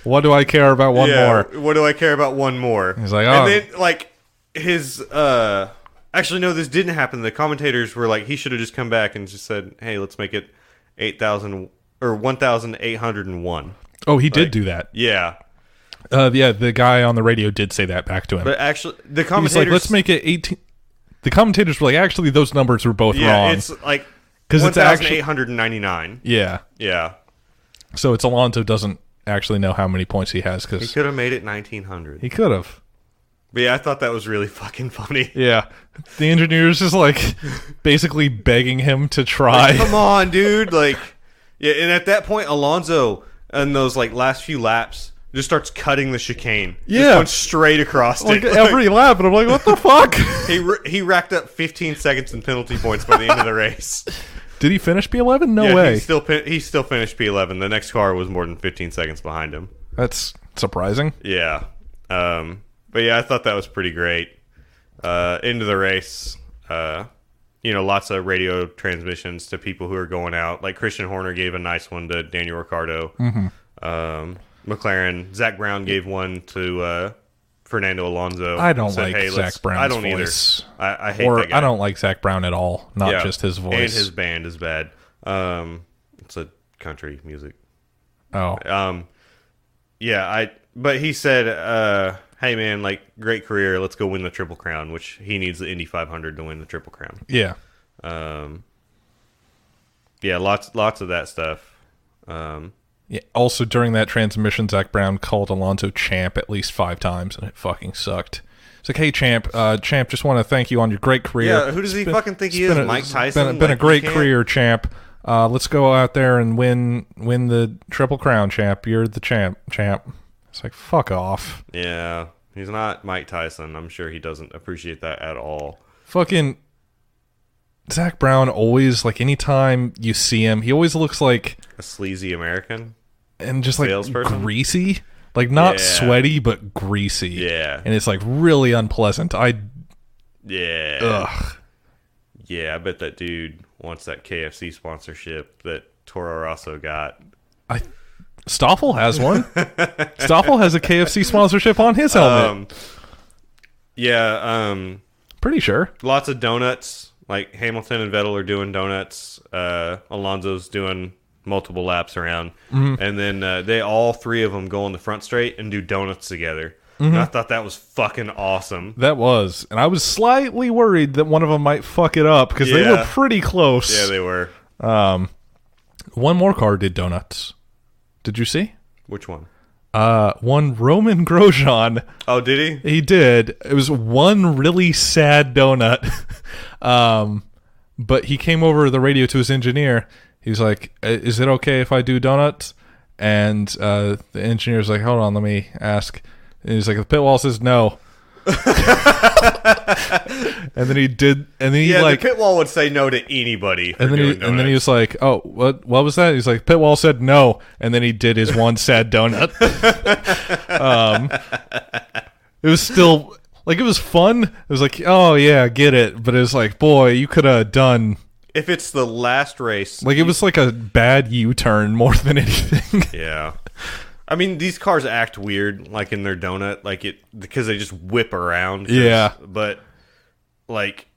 [SPEAKER 2] What do I care about one more?
[SPEAKER 1] What do I care about one more?
[SPEAKER 2] He's like,
[SPEAKER 1] And then, like, his, actually, no, this didn't happen. The commentators were like, he should have just come back and just said, hey, let's make it 8,000 or 1,801.
[SPEAKER 2] Oh, he did do that.
[SPEAKER 1] Yeah.
[SPEAKER 2] Yeah, the guy on the radio did say that back to him.
[SPEAKER 1] But actually, the commentators...
[SPEAKER 2] He's like, let's make it 18... The commentators were like, actually, those numbers were both wrong.
[SPEAKER 1] Yeah, it's like 1,899.
[SPEAKER 2] Yeah.
[SPEAKER 1] Yeah.
[SPEAKER 2] So it's Alonso doesn't actually know how many points he has. Cause
[SPEAKER 1] he could have made it 1,900.
[SPEAKER 2] He could have.
[SPEAKER 1] But yeah, I thought that was really fucking funny.
[SPEAKER 2] Yeah. The engineer's just like basically begging him to try.
[SPEAKER 1] Like, come on, dude. Like, yeah, and at that point, Alonso, in those like last few laps, just starts cutting the chicane.
[SPEAKER 2] Yeah.
[SPEAKER 1] Just going straight across
[SPEAKER 2] like
[SPEAKER 1] it.
[SPEAKER 2] Every lap, and I'm like, what the fuck?
[SPEAKER 1] He racked up 15 seconds in penalty points by the end of the race.
[SPEAKER 2] Did he finish P11? No way.
[SPEAKER 1] He still finished P11. The next car was more than 15 seconds behind him.
[SPEAKER 2] That's surprising.
[SPEAKER 1] Yeah. But yeah, I thought that was pretty great. Into the race, lots of radio transmissions to people who are going out. Like Christian Horner gave a nice one to Daniel Ricciardo. McLaren, Zach Brown gave one to Fernando Alonso.
[SPEAKER 2] I don't
[SPEAKER 1] said,
[SPEAKER 2] like
[SPEAKER 1] hey,
[SPEAKER 2] Zach Brown's
[SPEAKER 1] I don't
[SPEAKER 2] voice.
[SPEAKER 1] either. I hate that guy.
[SPEAKER 2] I don't like Zach Brown at all. Not just his voice.
[SPEAKER 1] And his band is bad. It's a country music.
[SPEAKER 2] Oh.
[SPEAKER 1] But he said, hey man, like, great career. Let's go win the Triple Crown, which he needs the Indy 500 to win the Triple Crown.
[SPEAKER 2] Yeah.
[SPEAKER 1] Lots of that stuff.
[SPEAKER 2] Yeah. Also, during that transmission, Zach Brown called Alonso champ at least 5 times, and it fucking sucked. It's like, hey, champ, just want to thank you on your great career.
[SPEAKER 1] Yeah, who does he fucking think he is? Mike Tyson?
[SPEAKER 2] Been a great career, champ. Let's go out there and win the Triple Crown, champ. You're the champ. It's like, fuck off.
[SPEAKER 1] Yeah, he's not Mike Tyson. I'm sure he doesn't appreciate that at all.
[SPEAKER 2] Fucking Zach Brown always, like, anytime you see him, he always looks like
[SPEAKER 1] a sleazy American
[SPEAKER 2] and just like greasy, like not sweaty but greasy.
[SPEAKER 1] Yeah,
[SPEAKER 2] and it's like really unpleasant. Ugh.
[SPEAKER 1] Yeah, I bet that dude wants that KFC sponsorship that Toro Rosso got.
[SPEAKER 2] Stoffel has one. Stoffel has a KFC sponsorship on his helmet. Pretty sure.
[SPEAKER 1] Lots of donuts. Like Hamilton and Vettel are doing donuts. Alonso's doing multiple laps around. Mm-hmm. And then they all 3 of them go on the front straight and do donuts together. Mm-hmm. And I thought that was fucking awesome.
[SPEAKER 2] That was. And I was slightly worried that one of them might fuck it up because they were pretty close.
[SPEAKER 1] Yeah, they were.
[SPEAKER 2] One more car did donuts. Did you see?
[SPEAKER 1] Which one?
[SPEAKER 2] One Roman Grosjean.
[SPEAKER 1] Oh, did he?
[SPEAKER 2] He did. It was one really sad donut. But he came over the radio to his engineer. He's like, is it okay if I do donuts? And the engineer's like, hold on, let me ask. And he's like, the pit wall says no. And then he did, and then he
[SPEAKER 1] the pit wall would say no to anybody.
[SPEAKER 2] And then he was like, "Oh, what was that?" He's like, "Pit wall said no," and then he did his one sad donut. It was still like it was fun. It was like, "Oh yeah, get it," but it was like, boy, you could have done.
[SPEAKER 1] If it's the last race,
[SPEAKER 2] like it was like a bad U-turn more than anything.
[SPEAKER 1] Yeah. I mean, these cars act weird, like in their donut, like it because they just whip around.
[SPEAKER 2] Yeah.
[SPEAKER 1] But like,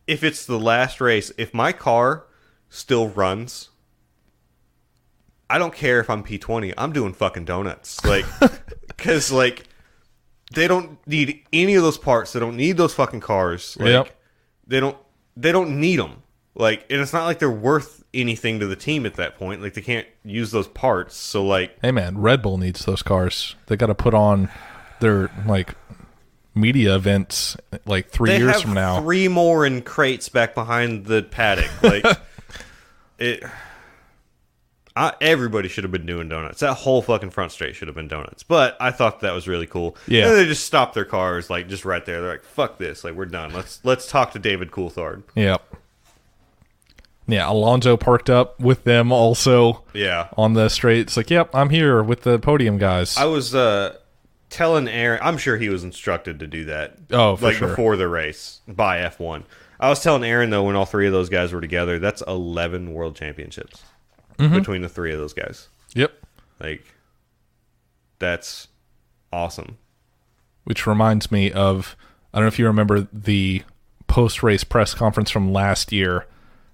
[SPEAKER 1] if it's the last race, if my car still runs, I don't care if I'm P20. I'm doing fucking donuts, like, because like they don't need any of those parts. They don't need those fucking cars. Like, They don't need them. Like, and it's not like they're worth anything to the team at that point. Like, they can't use those parts. So, like,
[SPEAKER 2] hey man, Red Bull needs those cars. They got to put on their like media events like 3 years from now.
[SPEAKER 1] 3 more in crates back behind the paddock. Like, everybody should have been doing donuts. That whole fucking front straight should have been donuts. But I thought that was really cool.
[SPEAKER 2] Yeah,
[SPEAKER 1] and they just stopped their cars like just right there. They're like, "Fuck this! Like, we're done. Let's talk to David Coulthard."
[SPEAKER 2] Yep. Yeah, Alonso parked up with them also.
[SPEAKER 1] Yeah,
[SPEAKER 2] on the straight. It's like, yep, I'm here with the podium guys.
[SPEAKER 1] I was telling Aaron, I'm sure he was instructed to do that.
[SPEAKER 2] Oh, for sure.
[SPEAKER 1] Before the race by F1. I was telling Aaron though, when all 3 of those guys were together, that's 11 world championships between the 3 of those guys.
[SPEAKER 2] Yep.
[SPEAKER 1] Like, that's awesome.
[SPEAKER 2] Which reminds me of, I don't know if you remember the post-race press conference from last year.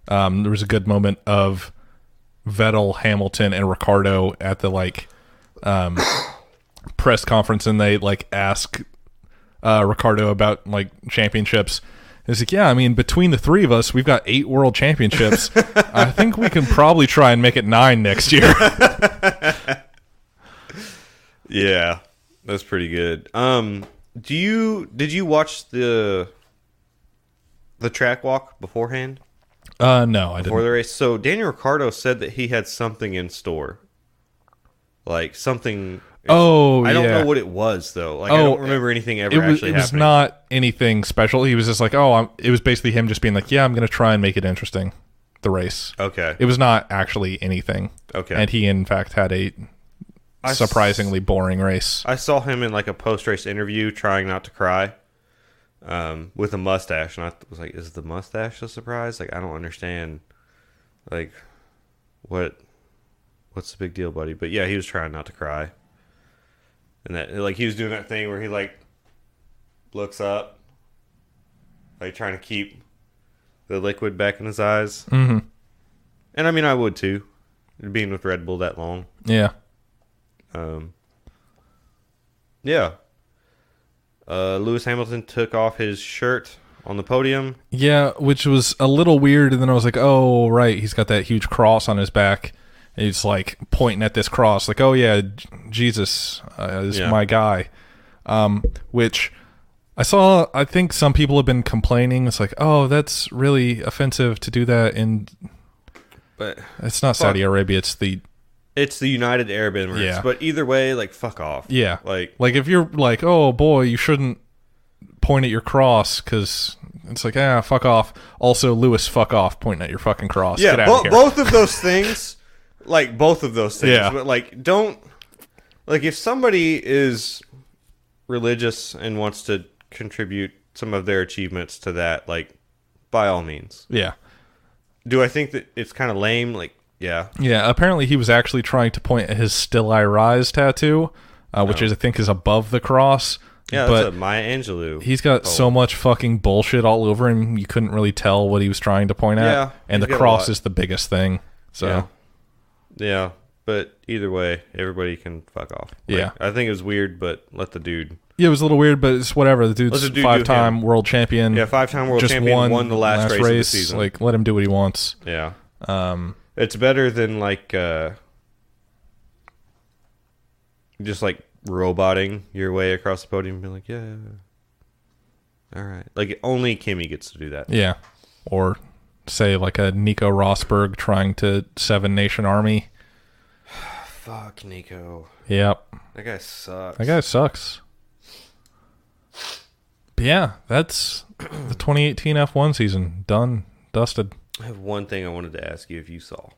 [SPEAKER 2] There was a good moment of Vettel, Hamilton, and Ricciardo at the press conference, and they like ask Ricciardo about like championships. He's like, yeah, I mean, between the 3 of us, we've got 8 world championships. I think we can probably try and make it 9 next year.
[SPEAKER 1] Yeah, that's pretty good. Did you watch the track walk beforehand?
[SPEAKER 2] No, I didn't.
[SPEAKER 1] Before the race. So Daniel Ricciardo said that he had something in store. Like something. I don't know what it was though. Like I don't remember anything ever actually happening. It was
[SPEAKER 2] not anything special. He was just like, it was basically him just being like, yeah, I'm going to try and make it interesting, the race.
[SPEAKER 1] Okay.
[SPEAKER 2] It was not actually anything.
[SPEAKER 1] Okay.
[SPEAKER 2] And he in fact had a surprisingly boring race.
[SPEAKER 1] I saw him in like a post-race interview trying not to cry. With a mustache, and I was like, "Is the mustache a surprise? Like, I don't understand. Like, what's the big deal, buddy?" But yeah, he was trying not to cry, And that, like, he was doing that thing where he, like, looks up, like, trying to keep the liquid back in his eyes.
[SPEAKER 2] Mm-hmm.
[SPEAKER 1] And, I mean, I would, too, being with Red Bull that long.
[SPEAKER 2] Yeah.
[SPEAKER 1] Yeah. Lewis Hamilton took off his shirt on the podium.
[SPEAKER 2] Yeah, which was a little weird, and then I was like, oh, right, he's got that huge cross on his back. And he's, like, pointing at this cross, like, oh, yeah, Jesus is my guy. Which I think some people have been complaining. It's like, oh, that's really offensive to do that, but it's not Saudi Arabia, it's the
[SPEAKER 1] United Arab Emirates.
[SPEAKER 2] Yeah.
[SPEAKER 1] But either way, like, fuck off.
[SPEAKER 2] Yeah.
[SPEAKER 1] Like
[SPEAKER 2] if you're like, oh, boy, you shouldn't point at your cross, because it's like, fuck off. Also, Lewis, fuck off, pointing at your fucking cross.
[SPEAKER 1] yeah,
[SPEAKER 2] Get out of here.
[SPEAKER 1] both of those things, like, both of those things.
[SPEAKER 2] Yeah.
[SPEAKER 1] But, like, don't, like, if somebody is religious and wants to contribute some of their achievements to that, like, by all means.
[SPEAKER 2] Yeah.
[SPEAKER 1] Do I think that it's kind of lame? Like, yeah.
[SPEAKER 2] Yeah, apparently he was actually trying to point at his Still I Rise tattoo, which I think is above the cross.
[SPEAKER 1] Yeah,
[SPEAKER 2] but
[SPEAKER 1] that's a Maya Angelou.
[SPEAKER 2] He's got so much fucking bullshit all over him, you couldn't really tell what he was trying to point at.
[SPEAKER 1] Yeah,
[SPEAKER 2] and the cross is the biggest thing. So
[SPEAKER 1] yeah, but either way, everybody can fuck off. Like,
[SPEAKER 2] yeah.
[SPEAKER 1] I think it was weird, but let the dude.
[SPEAKER 2] Yeah, it was a little weird, but it's whatever. The dude's five-time world champion.
[SPEAKER 1] Yeah, five-time world champion, won the last race of the season.
[SPEAKER 2] Like, let him do what he wants.
[SPEAKER 1] Yeah. It's better than, like, just, like, roboting your way across the podium and be like, yeah, all right. Like, only Kimmy gets to do that.
[SPEAKER 2] Yeah. Or, say, like a Nico Rosberg trying to Seven Nation Army.
[SPEAKER 1] Fuck Nico.
[SPEAKER 2] Yep.
[SPEAKER 1] That guy sucks.
[SPEAKER 2] That guy sucks. But yeah, that's the 2018 F1 season. Done. Dusted.
[SPEAKER 1] I have one thing I wanted to ask you if you saw,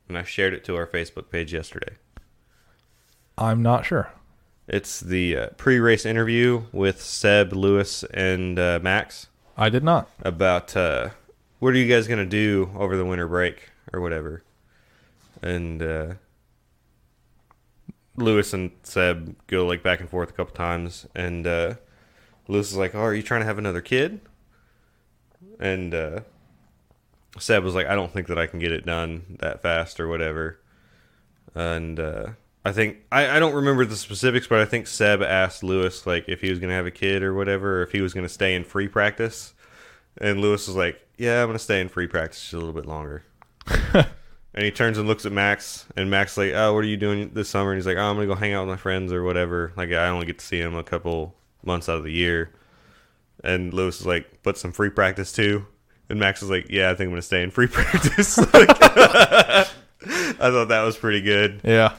[SPEAKER 1] and I shared it to our Facebook page yesterday.
[SPEAKER 2] I'm not sure.
[SPEAKER 1] It's the pre-race interview with Seb, Lewis, and Max.
[SPEAKER 2] I did not.
[SPEAKER 1] About what are you guys going to do over the winter break or whatever. And Lewis and Seb go, like, back and forth a couple times. And Lewis is like, oh, are you trying to have another kid? And Seb was like, I don't think that I can get it done that fast or whatever. And I think, I don't remember the specifics, but I think Seb asked Lewis, like, if he was going to have a kid or whatever, or if he was going to stay in free practice. And Lewis was like, yeah, I'm going to stay in free practice just a little bit longer. And he turns and looks at Max, and Max is like, oh, what are you doing this summer? And he's like, oh, I'm going to go hang out with my friends or whatever. Like, I only get to see him a couple months out of the year. And Lewis is like, but some free practice too? And Max is like, yeah, I think I'm going to stay in free practice. I thought that was pretty good.
[SPEAKER 2] Yeah.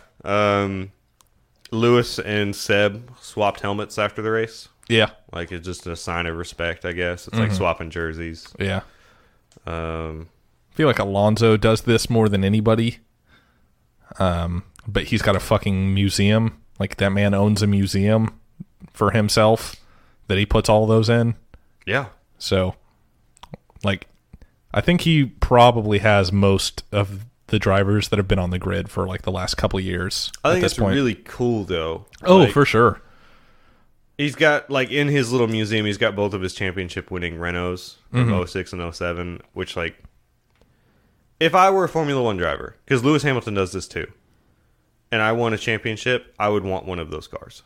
[SPEAKER 1] Lewis and Seb swapped helmets after the race.
[SPEAKER 2] Yeah.
[SPEAKER 1] Like, it's just a sign of respect, I guess. It's like swapping jerseys.
[SPEAKER 2] Yeah. I feel like Alonso does this more than anybody. But he's got a fucking museum. Like, that man owns a museum for himself that he puts all those in. Yeah. So, like, I think he probably has most of the drivers that have been on the grid for, like, the last couple of years.
[SPEAKER 1] I think it's really cool, though.
[SPEAKER 2] Oh,
[SPEAKER 1] like,
[SPEAKER 2] for sure.
[SPEAKER 1] He's got, like, in his little museum, he's got both of his championship-winning Renaults from 06 and 07, which, like, if I were a Formula One driver, because Lewis Hamilton does this too, and I won a championship, I would want one of those cars.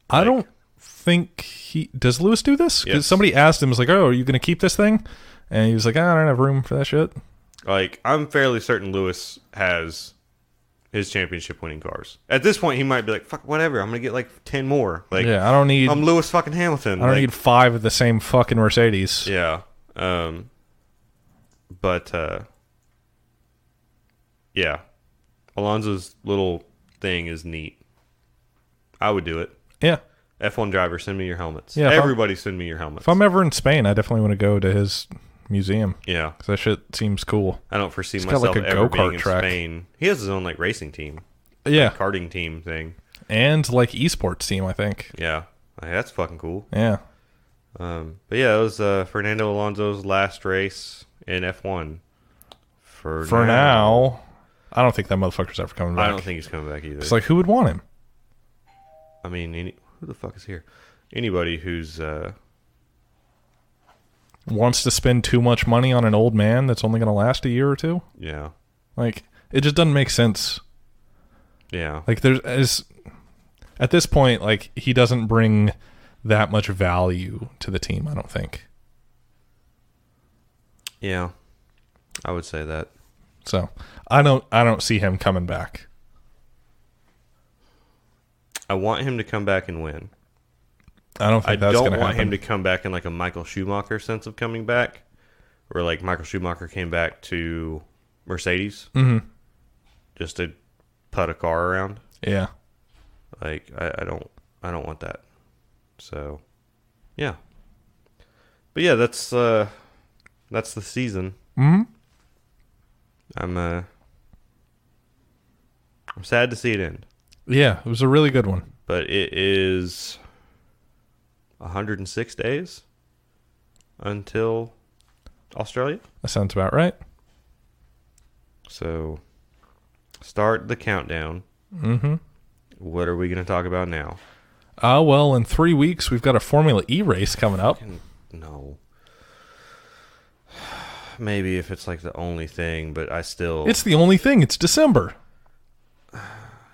[SPEAKER 2] I don't think does Lewis do this? Because somebody asked him, was like, oh, are you going to keep this thing? And he was like, I don't have room for that shit.
[SPEAKER 1] Like, I'm fairly certain Lewis has his championship-winning cars. At this point, he might be like, fuck, whatever, I'm going to get, like, 10 more. Like,
[SPEAKER 2] yeah, I don't need...
[SPEAKER 1] I'm Lewis fucking Hamilton.
[SPEAKER 2] I don't need 5 of the same fucking Mercedes.
[SPEAKER 1] Yeah. But, yeah. Alonso's little thing is neat. I would do it.
[SPEAKER 2] Yeah.
[SPEAKER 1] F1 driver, send me your helmets.
[SPEAKER 2] Yeah,
[SPEAKER 1] everybody send me your helmets.
[SPEAKER 2] If I'm ever in Spain, I definitely want to go to his museum.
[SPEAKER 1] Yeah.
[SPEAKER 2] Because that shit seems cool.
[SPEAKER 1] I don't foresee
[SPEAKER 2] He's
[SPEAKER 1] myself
[SPEAKER 2] got like a
[SPEAKER 1] ever
[SPEAKER 2] go-kart
[SPEAKER 1] being in
[SPEAKER 2] track.
[SPEAKER 1] Spain. He has his own, like, racing team.
[SPEAKER 2] Yeah.
[SPEAKER 1] Like, karting team thing.
[SPEAKER 2] And, like, esports team, I think.
[SPEAKER 1] Yeah. Like, that's fucking cool.
[SPEAKER 2] Yeah.
[SPEAKER 1] But yeah, it was Fernando Alonso's last race in F1. For now,
[SPEAKER 2] I don't think that motherfucker's ever coming back.
[SPEAKER 1] I don't think he's coming back either.
[SPEAKER 2] It's like, who would want him?
[SPEAKER 1] I mean, who the fuck is here? Anybody who's
[SPEAKER 2] wants to spend too much money on an old man that's only going to last a year or two.
[SPEAKER 1] Yeah.
[SPEAKER 2] Like, it just doesn't make sense.
[SPEAKER 1] Yeah.
[SPEAKER 2] Like, at this point, like, he doesn't bring that much value to the team, I don't think.
[SPEAKER 1] Yeah. I would say that.
[SPEAKER 2] So, I don't see him coming back.
[SPEAKER 1] I want him to come back and win.
[SPEAKER 2] I don't think that's going to happen.
[SPEAKER 1] I don't want him to come back in like a Michael Schumacher sense of coming back, where like Michael Schumacher came back to Mercedes just to put a car around.
[SPEAKER 2] Yeah.
[SPEAKER 1] Like I don't want that. So, yeah. But yeah, that's the season.
[SPEAKER 2] Mm-hmm.
[SPEAKER 1] I'm sad to see it end.
[SPEAKER 2] Yeah, it was a really good one.
[SPEAKER 1] But it is 106 days until Australia.
[SPEAKER 2] That sounds about right.
[SPEAKER 1] So, start the countdown.
[SPEAKER 2] Mm-hmm.
[SPEAKER 1] What are we going to talk about now?
[SPEAKER 2] Well, in 3 weeks, we've got a Formula E race coming up.
[SPEAKER 1] No. Maybe if it's like the only thing, but I still...
[SPEAKER 2] It's the only thing. It's December.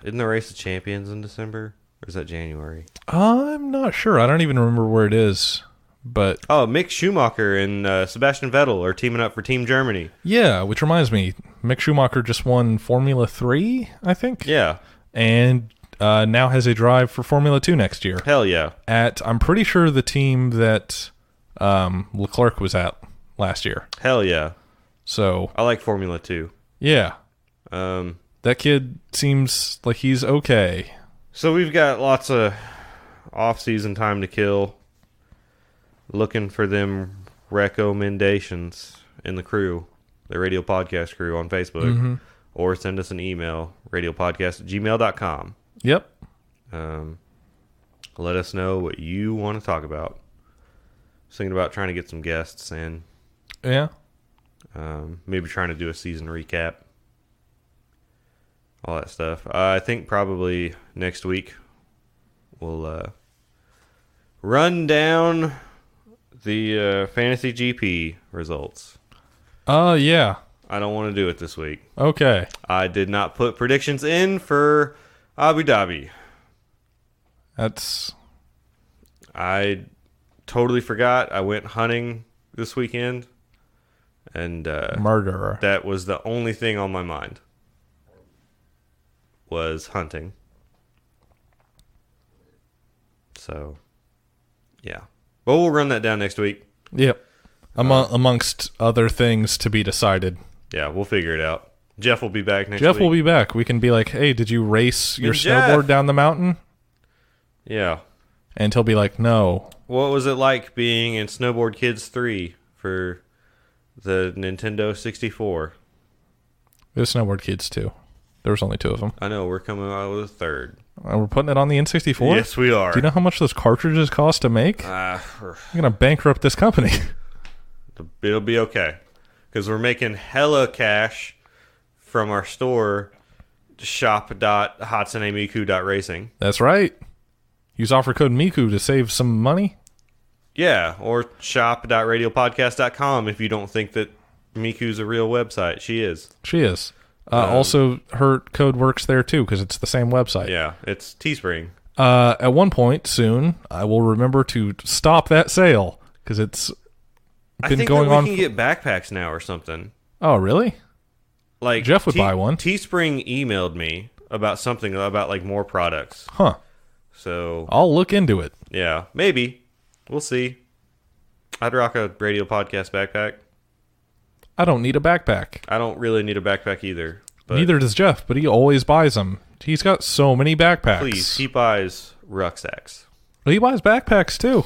[SPEAKER 1] Isn't the Race of Champions in December? Or is that January?
[SPEAKER 2] I'm not sure. I don't even remember where it is. But
[SPEAKER 1] oh, Mick Schumacher and Sebastian Vettel are teaming up for Team Germany.
[SPEAKER 2] Yeah, which reminds me, Mick Schumacher just won Formula 3, I think.
[SPEAKER 1] Yeah.
[SPEAKER 2] And now has a drive for Formula 2 next year.
[SPEAKER 1] Hell yeah.
[SPEAKER 2] I'm pretty sure, the team that Leclerc was at last year.
[SPEAKER 1] Hell yeah.
[SPEAKER 2] So
[SPEAKER 1] I like Formula 2.
[SPEAKER 2] Yeah. That kid seems like he's okay.
[SPEAKER 1] So we've got lots of off-season time to kill. Looking for them recommendations in the crew, the Radial Podcast crew on Facebook, or send us an email, radialpodcast@gmail.com.
[SPEAKER 2] Yep.
[SPEAKER 1] Let us know what you want to talk about. I was thinking about trying to get some guests and
[SPEAKER 2] yeah,
[SPEAKER 1] maybe trying to do a season recap, all that stuff. I think probably next week we'll run down the Fantasy GP results.
[SPEAKER 2] Yeah.
[SPEAKER 1] I don't want to do it this week.
[SPEAKER 2] Okay.
[SPEAKER 1] I did not put predictions in for Abu Dhabi. I totally forgot. I went hunting this weekend, and
[SPEAKER 2] murderer.
[SPEAKER 1] That was the only thing on my mind. Was hunting. So, yeah. Well, we'll run that down next week.
[SPEAKER 2] Yep. Amongst other things to be decided.
[SPEAKER 1] Yeah, we'll figure it out. Jeff will be back next week.
[SPEAKER 2] Jeff will be back. We can be like, hey, did you race your snowboard down the mountain?
[SPEAKER 1] Yeah.
[SPEAKER 2] And he'll be like, no.
[SPEAKER 1] What was it like being in Snowboard Kids 3 for the Nintendo 64?
[SPEAKER 2] It was Snowboard Kids 2. There was only 2 of them.
[SPEAKER 1] I know, we're coming out with a third.
[SPEAKER 2] We're putting it on the N64?
[SPEAKER 1] Yes, we are.
[SPEAKER 2] Do you know how much those cartridges cost to make? I'm going to bankrupt this company.
[SPEAKER 1] It'll be okay. Because we're making hella cash from our store, shop.hatsunemiku.racing.
[SPEAKER 2] That's right. Use offer code Miku to save some money.
[SPEAKER 1] Yeah, or shop.radialpodcast.com if you don't think that Miku's a real website. She is.
[SPEAKER 2] She is. Also, her code works there too because it's the same website.
[SPEAKER 1] Yeah, it's Teespring.
[SPEAKER 2] At one point soon, I will remember to stop that sale because it's been going on.
[SPEAKER 1] I think we can get backpacks now or something.
[SPEAKER 2] Oh, really?
[SPEAKER 1] Like
[SPEAKER 2] Jeff would buy one.
[SPEAKER 1] Teespring emailed me about something about like more products.
[SPEAKER 2] Huh.
[SPEAKER 1] So
[SPEAKER 2] I'll look into it.
[SPEAKER 1] Yeah, maybe. We'll see. I'd rock a Radio Podcast backpack.
[SPEAKER 2] I don't need a backpack.
[SPEAKER 1] I don't really need a backpack either. But
[SPEAKER 2] neither does Jeff, but he always buys them. He's got so many backpacks.
[SPEAKER 1] Please, he buys rucksacks.
[SPEAKER 2] Well, he buys backpacks too.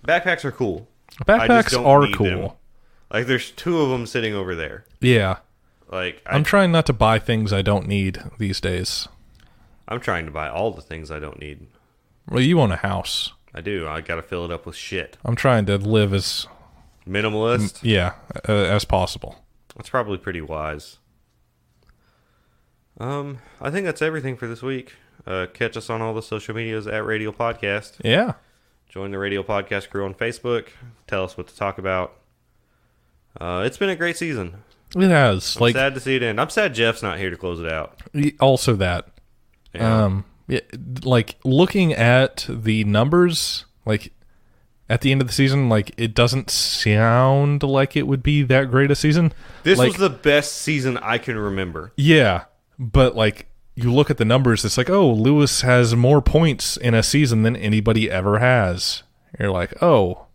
[SPEAKER 1] Backpacks are cool.
[SPEAKER 2] Backpacks are cool.
[SPEAKER 1] Them. Like, there's 2 of them sitting over there.
[SPEAKER 2] Yeah.
[SPEAKER 1] Like,
[SPEAKER 2] I'm trying not to buy things I don't need these days.
[SPEAKER 1] I'm trying to buy all the things I don't need.
[SPEAKER 2] Well, you own a house.
[SPEAKER 1] I do. I got to fill it up with shit.
[SPEAKER 2] I'm trying to live as
[SPEAKER 1] minimalist.
[SPEAKER 2] As possible.
[SPEAKER 1] That's probably pretty wise. I think that's everything for this week. Catch us on all the social medias at Radial Podcast.
[SPEAKER 2] Yeah.
[SPEAKER 1] Join the Radial Podcast crew on Facebook. Tell us what to talk about. It's been a great season.
[SPEAKER 2] It has.
[SPEAKER 1] I'm sad to see it end. I'm sad Jeff's not here to close it out.
[SPEAKER 2] Also that.
[SPEAKER 1] Yeah.
[SPEAKER 2] Like looking at the numbers, like at the end of the season, like it doesn't sound like it would be that great a season.
[SPEAKER 1] This
[SPEAKER 2] like,
[SPEAKER 1] was the best season I can remember.
[SPEAKER 2] Yeah, but like you look at the numbers, it's like, oh, Lewis has more points in a season than anybody ever has. You're like, oh.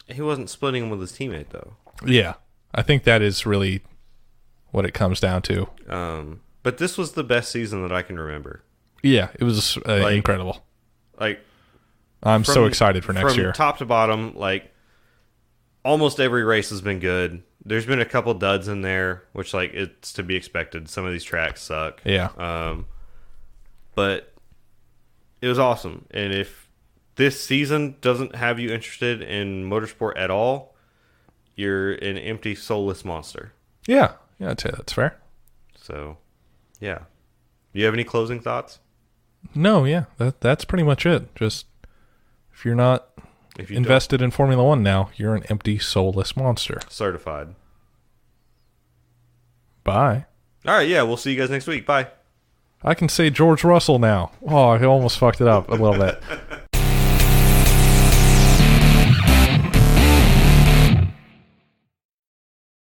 [SPEAKER 1] He wasn't splitting them with his teammate, though.
[SPEAKER 2] Yeah, I think that is really what it comes down to.
[SPEAKER 1] But this was the best season that I can remember.
[SPEAKER 2] Yeah, it was incredible.
[SPEAKER 1] Like,
[SPEAKER 2] I'm so excited for next year.
[SPEAKER 1] From top to bottom, like, almost every race has been good. There's been a couple duds in there, which, like, it's to be expected. Some of these tracks suck.
[SPEAKER 2] Yeah.
[SPEAKER 1] But it was awesome. And if this season doesn't have you interested in motorsport at all, you're an empty, soulless monster.
[SPEAKER 2] Yeah. Yeah, I'd say that's fair.
[SPEAKER 1] So, yeah. Do you have any closing thoughts?
[SPEAKER 2] No, yeah. That's pretty much it. Just, if you're not invested in Formula One now, you're an empty, soulless monster.
[SPEAKER 1] Certified.
[SPEAKER 2] Bye.
[SPEAKER 1] All right, yeah, we'll see you guys next week. Bye.
[SPEAKER 2] I can say George Russell now. Oh, I almost fucked it up a little bit.